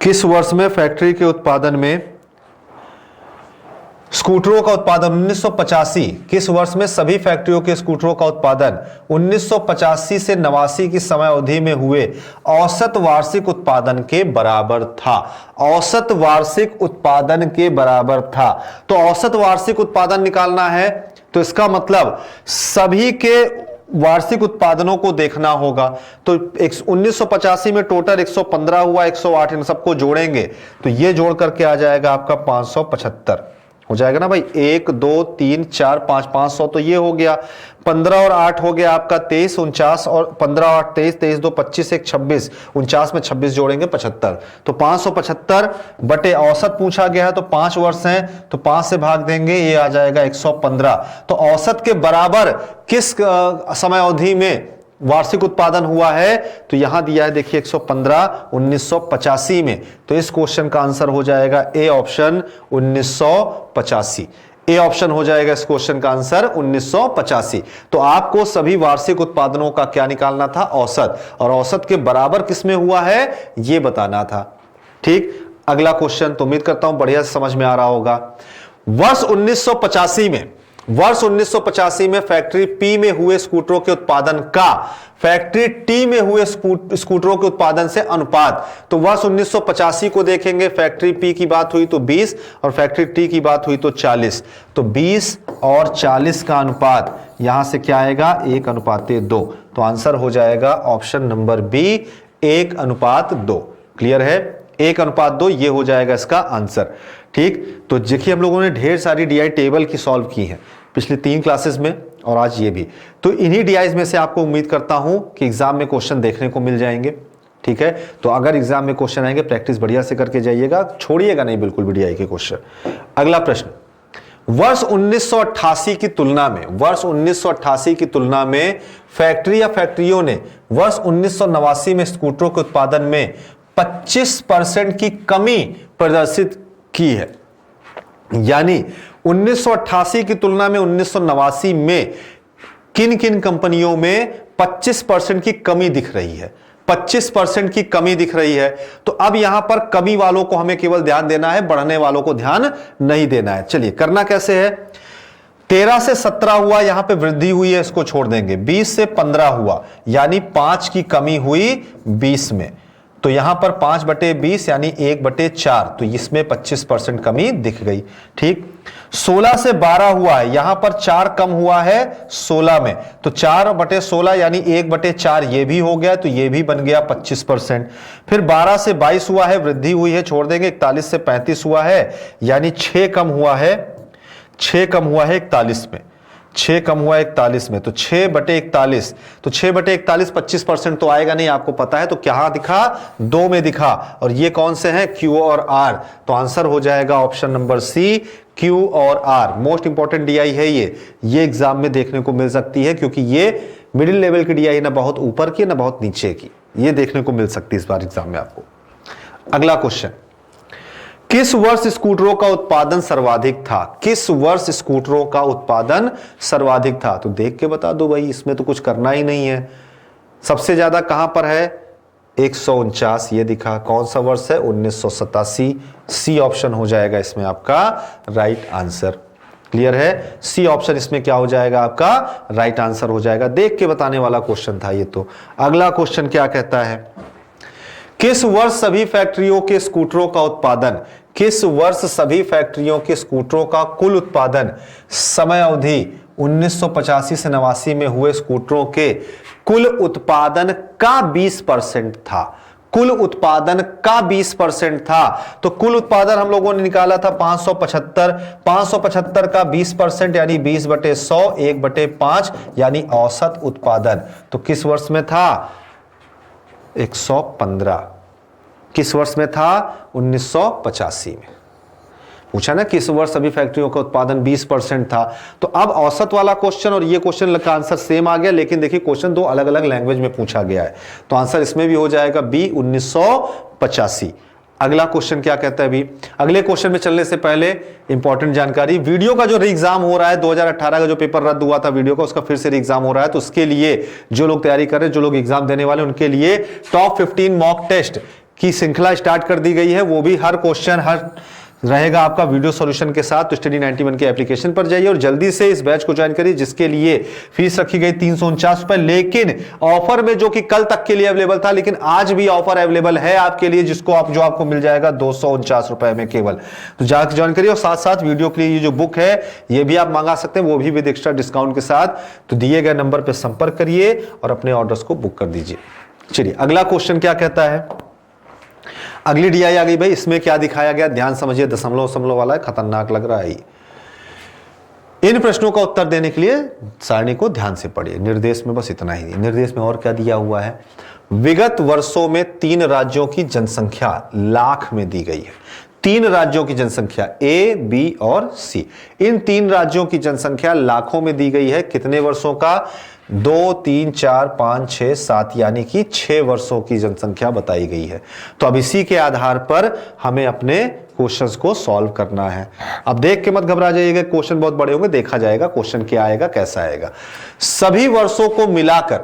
किस वर्ष में फैक्ट्री के उत्पादन में स्कूटरों का उत्पादन 1985, किस वर्ष में सभी फैक्ट्रियों के स्कूटरों का उत्पादन 1985 से 89 की समय अवधि में हुए औसत वार्षिक उत्पादन के बराबर था। औसत वार्षिक उत्पादन के बराबर था। तो औसत वार्षिक उत्पादन निकालना है, तो इसका मतलब सभी के वार्षिक उत्पादनों को देखना होगा। तो 1985 में टोटल 115 हुआ, 108, इन सबको जोड़ेंगे तो ये जोड़ करके आ जाएगा आपका 575 हो जाएगा ना भाई। 1 2 3 4 5, 500 तो ये हो गया। 15 और 8 हो गया आपका 23, 49 और 15 और 23, 23 2 25, 1 26, 49 में 26 जोड़ेंगे 75। तो 575 बटे औसत पूछा गया है, तो 5 वर्ष हैं तो 5 से भाग देंगे, ये आ जाएगा 115। तो औसत के बराबर किस समय अवधि में वार्षिक उत्पादन हुआ है, तो यहां दिया है देखिए 115 1985 में। तो इस क्वेश्चन का आंसर हो जाएगा ए ऑप्शन 1985। ए ऑप्शन हो जाएगा इस क्वेश्चन का आंसर 1985। तो आपको सभी वार्षिक उत्पादनों का क्या निकालना था, औसत, और औसत के बराबर किसमें हुआ है ये बताना था। ठीक, अगला क्वेश्चन तो उम्मीद करता हूं बढ़िया से समझ में आ रहा होगा। वर्ष 1985 में फैक्ट्री पी में हुए स्कूटरों के उत्पादन का फैक्ट्री टी में हुए स्कूटरों के उत्पादन से अनुपात। तो वर्ष 1985 को देखेंगे, फैक्ट्री पी की बात हुई तो 20 और फैक्ट्री टी की बात हुई तो 40। तो 20 और 40 का अनुपात यहां से क्या आएगा, 1:2। तो आंसर हो जाएगा ऑप्शन नंबर बी, 1:2। क्लियर है, 1:2 ये हो जाएगा इसका आंसर। ठीक, तो देखिए हम लोगों ने ढेर सारी डीआई टेबल की सॉल्व की है पिछली 3 क्लासेस में और आज ये भी। तो इन्हीं डीआईज में से आपको उम्मीद करता हूं कि एग्जाम में क्वेश्चन देखने को मिल जाएंगे। ठीक है, तो अगर एग्जाम में क्वेश्चन आएंगे प्रैक्टिस बढ़िया से करके जाइएगा, छोड़िएगा नहीं बिल्कुल भी डीआई के क्वेश्चन। अगला प्रश्न, वर्ष 1988 की तुलना में फैक्ट्री या फैक्ट्रियों ने वर्ष 1989 में स्कूटरों के उत्पादन में 25% की कमी प्रदर्शित की है। यानी 1988 की तुलना में 1989 में किन किन कंपनियों में 25% की कमी दिख रही है, 25% की कमी दिख रही है। तो अब यहां पर कमी वालों को हमें केवल ध्यान देना है, बढ़ने वालों को ध्यान नहीं देना है। चलिए करना कैसे है, 13 से 17 हुआ, यहां पे वृद्धि हुई है, इसको छोड़ देंगे। 20 से 15 हुआ, यानी 5 की कमी हुई 20 में, तो यहां पर 5/20 यानी 1/4, तो इसमें 25% कमी दिख गई। ठीक, 16 से 12 हुआ है, यहां पर 4 कम हुआ है 16 में, तो 4/16 यानी 1/4 ये भी हो गया, तो ये भी बन गया 25%। फिर 12 से 22 हुआ है, वृद्धि हुई है, छोड़ देंगे। 41 से 35 हुआ है, यानी 6 कम हुआ है 41 में, 6 कम हुआ 41 में, तो 6/41, तो 6/41 25% तो आएगा नहीं, आपको पता है। तो क्या दिखा, 2 में दिखा, और ये कौन से हैं, क्यू और आर। तो आंसर हो जाएगा ऑप्शन नंबर सी, क्यू और आर। मोस्ट इंपॉर्टेंट डीआई है ये एग्जाम में देखने को मिल सकती है, क्योंकि ये मिडिल लेवल की डीआई, ना बहुत ऊपर की ना बहुत नीचे की, ये देखने को मिल सकती है इस बार एग्जाम में आपको। अगला क्वेश्चन, किस वर्ष स्कूटरों का उत्पादन सर्वाधिक था, किस वर्ष स्कूटरों का उत्पादन सर्वाधिक था। तो देख के बता दो भाई, इसमें तो कुछ करना ही नहीं है। सबसे ज्यादा कहां पर है, 149 ये दिखा, कौन सा वर्ष है, 1987। सी ऑप्शन हो जाएगा इसमें आपका राइट आंसर। क्लियर है, सी ऑप्शन इसमें क्या हो जाएगा, आपका राइट आंसर हो जाएगा। देख के बताने वाला क्वेश्चन था ये तो। अगला क्वेश्चन क्या कहता है, किस वर्ष सभी फैक्ट्रियों के स्कूटरों का उत्पादन, किस वर्ष सभी फैक्ट्रियों के स्कूटरों का कुल उत्पादन समय अवधि 1985 से 89 में हुए स्कूटरों के कुल उत्पादन का 20% था, कुल उत्पादन का 20% था। तो कुल उत्पादन हम लोगों ने निकाला था 575, 575 का 20% यानी 20/100, 1/5 यानी औसत उत्पादन। तो किस वर्ष में था, 115। किस वर्ष में था, 1985 में। पूछा ना किस वर्ष सभी फैक्ट्रियों का उत्पादन 20% था। तो अब औसत वाला क्वेश्चन और ये क्वेश्चन का आंसर सेम आ गया, लेकिन देखिए क्वेश्चन 2 अलग अलग लैंग्वेज में पूछा गया है। तो आंसर इसमें भी हो जाएगा बी, 1985। अगला क्वेश्चन क्या कहता है, अभी अगले क्वेश्चन में चलने से पहले इंपॉर्टेंट जानकारी, वीडियो का जो एग्जाम हो रहा है, 2018 का जो पेपर रद्द हुआ था वीडियो का, उसका फिर से एग्जाम हो रहा है। तो उसके लिए जो लोग तैयारी कर रहे हैं, जो लोग एग्जाम देने वाले, उनके लिए टॉप 15 मॉक टेस्ट की श्रृंखला स्टार्ट कर दी गई है। वो भी हर क्वेश्चन हर रहेगा आपका वीडियो सॉल्यूशन के साथ। तो स्टडी 91 के एप्लीकेशन पर जाइए और जल्दी से इस बैच को ज्वाइन करिए, जिसके लिए फीस रखी गई 349 रुपए, लेकिन ऑफर में जो कि कल तक के लिए अवेलेबल था, लेकिन आज भी ऑफर अवेलेबल है आपके लिए, जिसको आपको मिल जाएगा 249 रुपए में केवल। तो जाकर ज्वाइन करिए और साथ साथ वीडियो के लिए ये जो बुक है ये भी आप मंगा सकते हैं, वो भी विद एक्स्ट्रा डिस्काउंट के साथ। तो दिए गए नंबर पर संपर्क करिए और अपने ऑर्डर्स को बुक कर दीजिए। चलिए अगला क्वेश्चन क्या कहता है, अगली डीआई आ गई भाई। इसमें क्या दिखाया गया, ध्यान समझिए, दशमलव वाला है, खतरनाक लग रहा है। इन प्रश्नों का उत्तर देने के लिए सारणी को ध्यान से पढ़िए। निर्देश में बस इतना ही, निर्देश में और क्या दिया हुआ है, विगत वर्षों में 3 राज्यों की जनसंख्या लाख में दी गई है। 3 राज्यों की जनसंख्या ए, बी और सी, इन 3 राज्यों की जनसंख्या लाखों में दी गई है। कितने वर्षों का, 2 3 4 5 6 7 यानी कि 6 वर्षों की जनसंख्या बताई गई है। तो अब इसी के आधार पर हमें अपने क्वेश्चंस को सॉल्व करना है। अब देख के मत घबरा जाइएगा, क्वेश्चन बहुत बड़े होंगे, देखा जाएगा क्वेश्चन क्या आएगा कैसा आएगा। सभी वर्षों को मिलाकर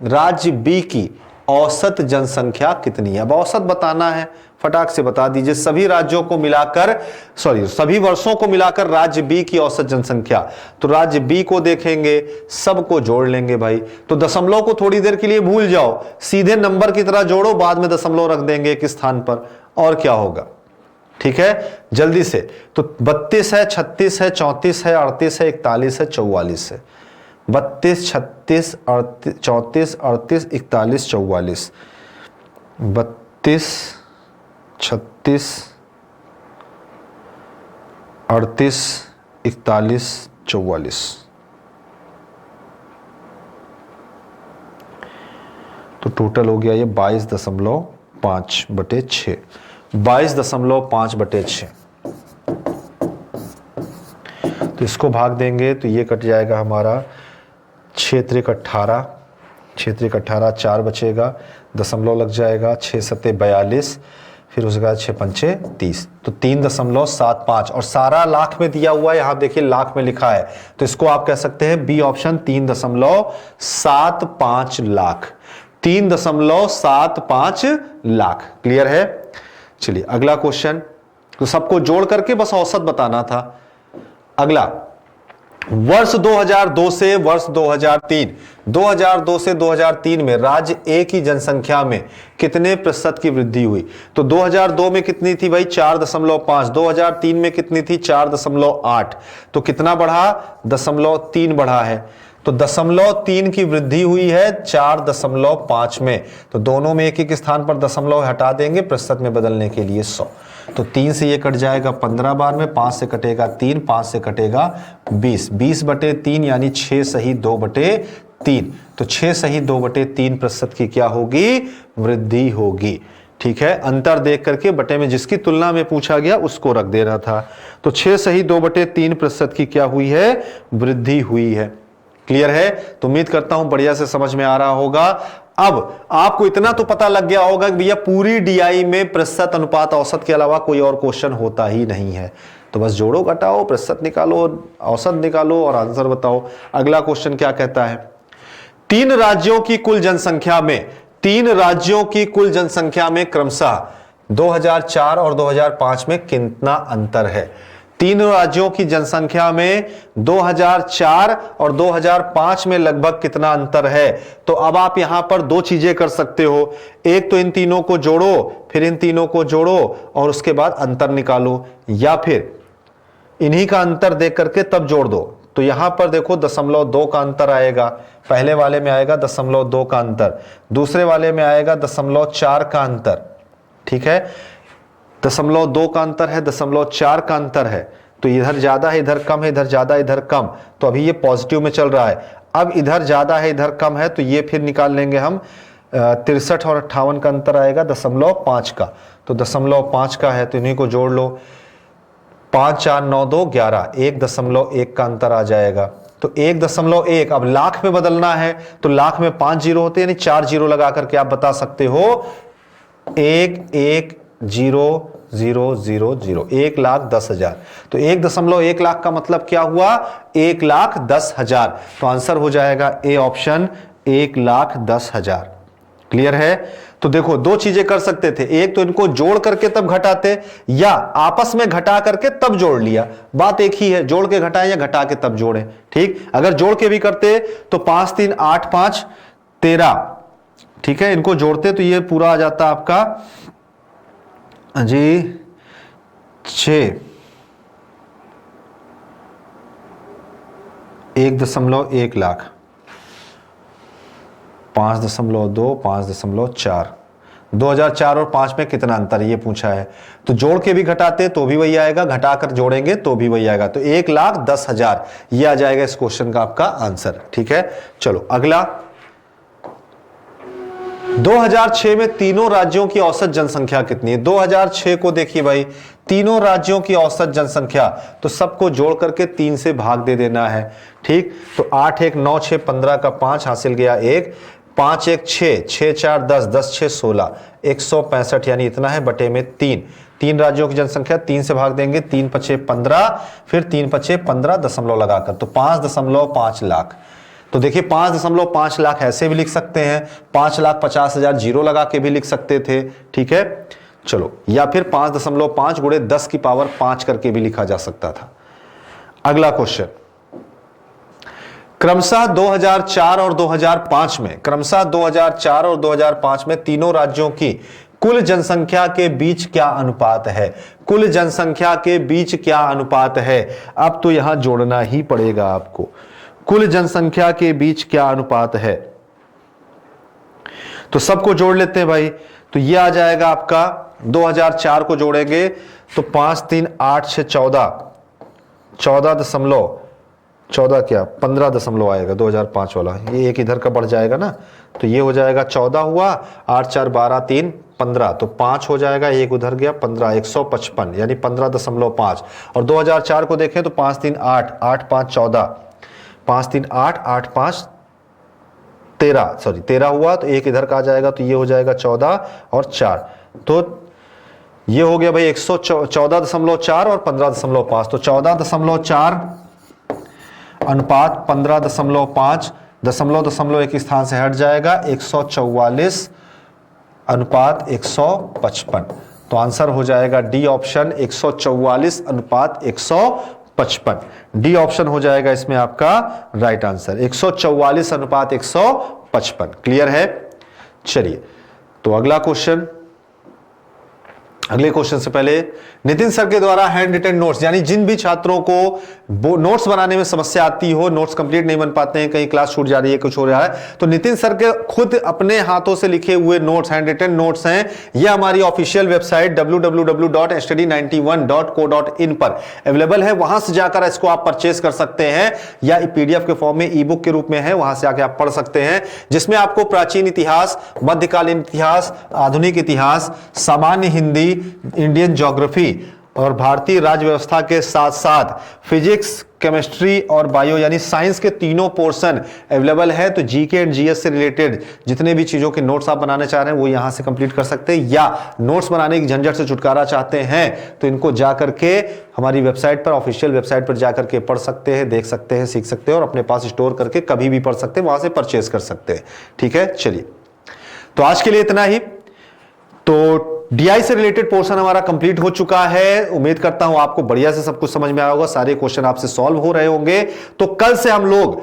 राज्य बी की औसत जनसंख्या कितनी है। अब औसत बताना है, फटाक से बता दीजिए। सभी राज्यों को मिलाकर सभी वर्षों को मिलाकर राज्य बी की औसत जनसंख्या, तो राज्य बी को देखेंगे, सबको जोड़ लेंगे भाई। तो दशमलव को थोड़ी देर के लिए भूल जाओ, सीधे नंबर की तरह जोड़ो, बाद में दशमलव रख देंगे एक स्थान पर, और क्या होगा। ठीक है, जल्दी से। तो 32 है, 36 है, 34 है, 38 है, 41 है, 44 है। 32, 36, 34, 38, 41, 44। 32, 36, 38, 41, 44। तो टोटल हो गया ये 22.5/6। 22.5/6। तो इसको भाग देंगे तो ये कट जाएगा हमारा 6 त्रिक 18, 6 त्रिक 18, 4 बचेगा, दशमलव लग जाएगा, 6 सत्ते 42, फिर उसके बाद 6 पंचे 30, तो 3.75। और सारा लाख में दिया हुआ है, यहां देखिए लाख में लिखा है, तो इसको आप कह सकते हैं B option 3.75 lakh. 3.75 lakh. Clear है। चलिए अगला क्वेश्चन, तो सबको जोड़ करके बस औसत बताना था। अगला, वर्ष 2002 से वर्ष 2003, 2002 से 2003 में राज्य ए की जनसंख्या में कितने प्रतिशत की वृद्धि हुई। तो 2002 में कितनी थी भाई, 4.5। 2003 में कितनी थी, 4.8। तो कितना बढ़ा, 0.3 बढ़ा है। तो 0.3 की वृद्धि हुई है 4.5 में। तो दोनों में एक एक स्थान पर दशमलव हटा देंगे प्रतिशत में बदलने के लिए 100। तो 3 से ये कट जाएगा 15 बार में, 5 से कटेगा 3, 5 से कटेगा 20, 20/3 यानी 6 सही 2/3। तो 6 सही 2/3 प्रतिशत की क्या होगी, वृद्धि होगी। ठीक है, अंतर देख करके बटे में जिसकी तुलना में पूछा गया उसको रख देना था। तो 6 सही 2/3 प्रतिशत की क्या हुई है, वृद्धि हुई है। क्लियर है। तो उम्मीद करता हूं बढ़िया से समझ में आ रहा होगा। अब आपको इतना तो पता लग गया होगा कि भैया पूरी डीआई में प्रतिशत अनुपात औसत के अलावा कोई और क्वेश्चन होता ही नहीं है। तो बस जोड़ो घटाओ, प्रतिशत निकालो, औसत निकालो और आंसर बताओ। अगला क्वेश्चन क्या कहता है, 3 राज्यों की कुल जनसंख्या में क्रमशः 2004 और 2005 में कितना अंतर है। 3 राज्यों की जनसंख्या में 2004 और 2005 में लगभग कितना अंतर है। तो अब आप यहां पर 2 चीजें कर सकते हो, एक तो इन तीनों को जोड़ो, फिर इन तीनों को जोड़ो और उसके बाद अंतर निकालो, या फिर इन्हीं का अंतर देख करके तब जोड़ दो। तो यहां पर देखो 0.2 का अंतर आएगा, पहले वाले में आएगा 0.2 का अंतर, दूसरे वाले में आएगा 0.4 का अंतर। ठीक है, 0.2 का अंतर है, 0.4 का अंतर है। तो इधर ज्यादा है इधर कम है, इधर ज्यादा इधर कम। तो अभी ये पॉजिटिव में चल रहा है। अब इधर ज्यादा है इधर कम है, तो ये फिर निकाल लेंगे हम 63 और 58 का अंतर आएगा 0.5 का। तो 0.5 का है तो इन्हीं को जोड़ लो, 5 4 9 2 11, 1.1 का अंतर आ जाएगा। तो 1.1, अब लाख में बदलना है तो लाख में 5 जीरो होते हैं, यानी 4 जीरो लगा करके आप बता सकते हो 1,10,000, 1,10,000। तो 1.1 लाख का मतलब क्या हुआ, 1,10,000। तो आंसर हो जाएगा ए ऑप्शन 1,10,000। क्लियर है। तो देखो 2 चीजें कर सकते थे, एक तो इनको जोड़ करके तब घटाते, या आपस में घटा करके तब जोड़ लिया। बात एक ही है, जोड़ के घटाएं या घटा के तब जोड़ें। ठीक, अगर जोड़ के भी करते तो 5 3 8 5 13, ठीक है, इनको जोड़ते तो ये पूरा आ जाता आपका जी 6, 1.1 लाख, 5.2, 5.4। 2004 और 5 में कितना अंतर है ये पूछा है। तो जोड़ के भी घटाते तो भी वही आएगा, घटाकर जोड़ेंगे तो भी वही आएगा। तो 1,10,000 ये आ जाएगा इस क्वेश्चन का आपका आंसर। ठीक है, चलो अगला, 2006 में तीनों राज्यों की औसत जनसंख्या कितनी है? 2006 को देखिए भाई, तीनों राज्यों की औसत जनसंख्या, तो सबको जोड़ करके 3 से भाग दे देना है। ठीक, तो 8 1 9 6 15 का 5 हासिल गया 1, 5 1 6, 6 4 10, 10 6 16, 165 यानी इतना है बटे में 3। 3 राज्यों की जनसंख्या 3 से भाग देंगे, 3 5 15, फिर 3 5 15 दशमलव लगाकर, तो 5.5 लाख। तो देखिए 5.5 लाख ऐसे भी लिख सकते हैं, 5,50,000 जीरो लगा के भी लिख सकते थे। ठीक है, चलो, या फिर 5.5 गुणे 10 की पावर 5 करके भी लिखा जा सकता था। अगला क्वेश्चन, क्रमशः 2004 और 2005 में, क्रमशः 2004 और 2005 में तीनों राज्यों की कुल जनसंख्या के बीच क्या अनुपात है? कुल जनसंख्या के बीच क्या अनुपात है? अब तो यहां जोड़ना ही पड़ेगा आपको, कुल जनसंख्या के बीच क्या अनुपात है। तो सबको जोड़ लेते हैं भाई, तो ये आ जाएगा आपका 2004 को जोड़ेंगे तो 5 3 8 6 14 क्या 15 दशमलव आएगा 2005 वाला, ये एक इधर का बढ़ जाएगा ना, तो ये हो जाएगा 14 हुआ, 8 4 12 3 15, तो 5 हो जाएगा, एक उधर गया 15, 155 यानी 15.5। और 2004 को देखें तो 5 3 8 8 5 14, 5 3 8 8 5 13 हुआ, तो एक इधर का आ जाएगा, तो ये हो जाएगा 14 और 4, तो ये हो गया भाई 114.4 और 15.5, तो 14.4 अनुपात 15.5, दशमलव एक स्थान से हट जाएगा, 144 अनुपात 155। तो आंसर हो जाएगा डी ऑप्शन, 144 अनुपात 155। डी ऑप्शन हो जाएगा इसमें आपका राइट आंसर, 144 अनुपात 155। क्लियर है? चलिए, तो अगला क्वेश्चन, अगले क्वेश्चन से पहले, नितिन सर के द्वारा हैंड रिटन नोट्स, यानी जिन भी छात्रों को नोट्स बनाने में समस्या आती हो, नोट्स कंप्लीट नहीं बन पाते हैं, कहीं क्लास छूट जा रही है, कुछ हो रहा है, तो नितिन सर के खुद अपने हाथों से लिखे हुए नोट्स, हैंड रिटन नोट्स हैं, यह हमारी ऑफिशियल वेबसाइट www.study91.co.in पर अवेलेबल है। वहां से जाकर इसको आप परचेस कर सकते हैं, या पीडीएफ के फॉर्म में, ई बुक के रूप में है, वहां से आके आप पढ़ सकते हैं, जिसमें आपको प्राचीन इतिहास, मध्यकालीन इतिहास, आधुनिक इतिहास, सामान्य हिंदी, इंडियन ज्योग्राफी और भारतीय राज्य व्यवस्था के साथ साथ फिजिक्स, केमिस्ट्री और बायो यानी साइंस के तीनों पोर्शन अवेलेबल है। तो जीके एंड जीएस से रिलेटेड जितने भी चीजों के नोट्स आप बनाने चाह रहे हैं वो यहां से कंप्लीट कर सकते हैं, या नोट्स बनाने की झंझट से छुटकारा चाहते हैं तो इनको जाकर के हमारी वेबसाइट पर, ऑफिशियल वेबसाइट पर जाकर के पढ़ सकते हैं, देख सकते हैं, सीख सकते हैं और अपने पास स्टोर करके कभी भी पढ़ सकते हैं, वहां से परचेज कर सकते हैं। ठीक है, चलिए, तो आज के लिए इतना ही। तो डीआई से रिलेटेड पोर्शन हमारा कंप्लीट हो चुका है। उम्मीद करता हूं आपको बढ़िया से सब कुछ समझ में आया होगा, सारे क्वेश्चन आपसे सॉल्व हो रहे होंगे। तो कल से हम लोग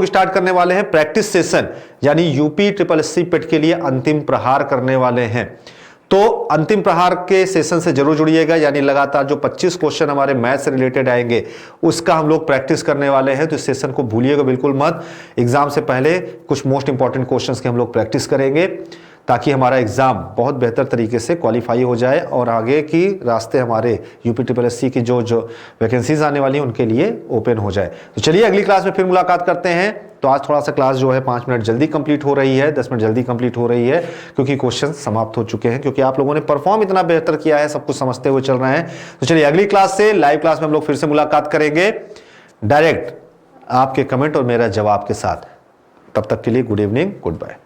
स्टार्ट करने वाले हैं प्रैक्टिस सेशन, यानी यूपी SSC पेट के लिए अंतिम प्रहार करने वाले हैं। तो अंतिम प्रहार के सेशन से जरूर जुड़िएगा, यानी लगातार जो 25 क्वेश्चन हमारे मैथ से रिलेटेड आएंगे उसका हम लोग प्रैक्टिस करने वाले हैं। तो इस सेशन को भूलिएगा बिल्कुल मत। एग्जाम से पहले कुछ मोस्ट इंपॉर्टेंट क्वेश्चंस के हम लोग प्रैक्टिस करेंगे, ताकि हमारा एग्जाम बहुत बेहतर तरीके से क्वालिफाई हो जाए और आगे की रास्ते हमारे यूपी SSC की जो वैकेंसीज आने वाली हैं उनके लिए ओपन हो जाए। तो चलिए अगली क्लास में फिर मुलाकात करते हैं। तो आज थोड़ा सा क्लास जो है 5 मिनट जल्दी कंप्लीट हो रही है, 10 मिनट जल्दी कंप्लीट हो रही है, क्योंकि क्वेश्चन समाप्त हो चुके हैं, क्योंकि आप लोगों ने परफॉर्म इतना बेहतर किया है, सब कुछ समझते हुए चल रहे हैं। तो चलिए अगली क्लास से, लाइव क्लास में हम लोग फिर से मुलाकात करेंगे, डायरेक्ट आपके कमेंट और मेरा जवाब के साथ। तब तक के लिए गुड इवनिंग, गुड बाय।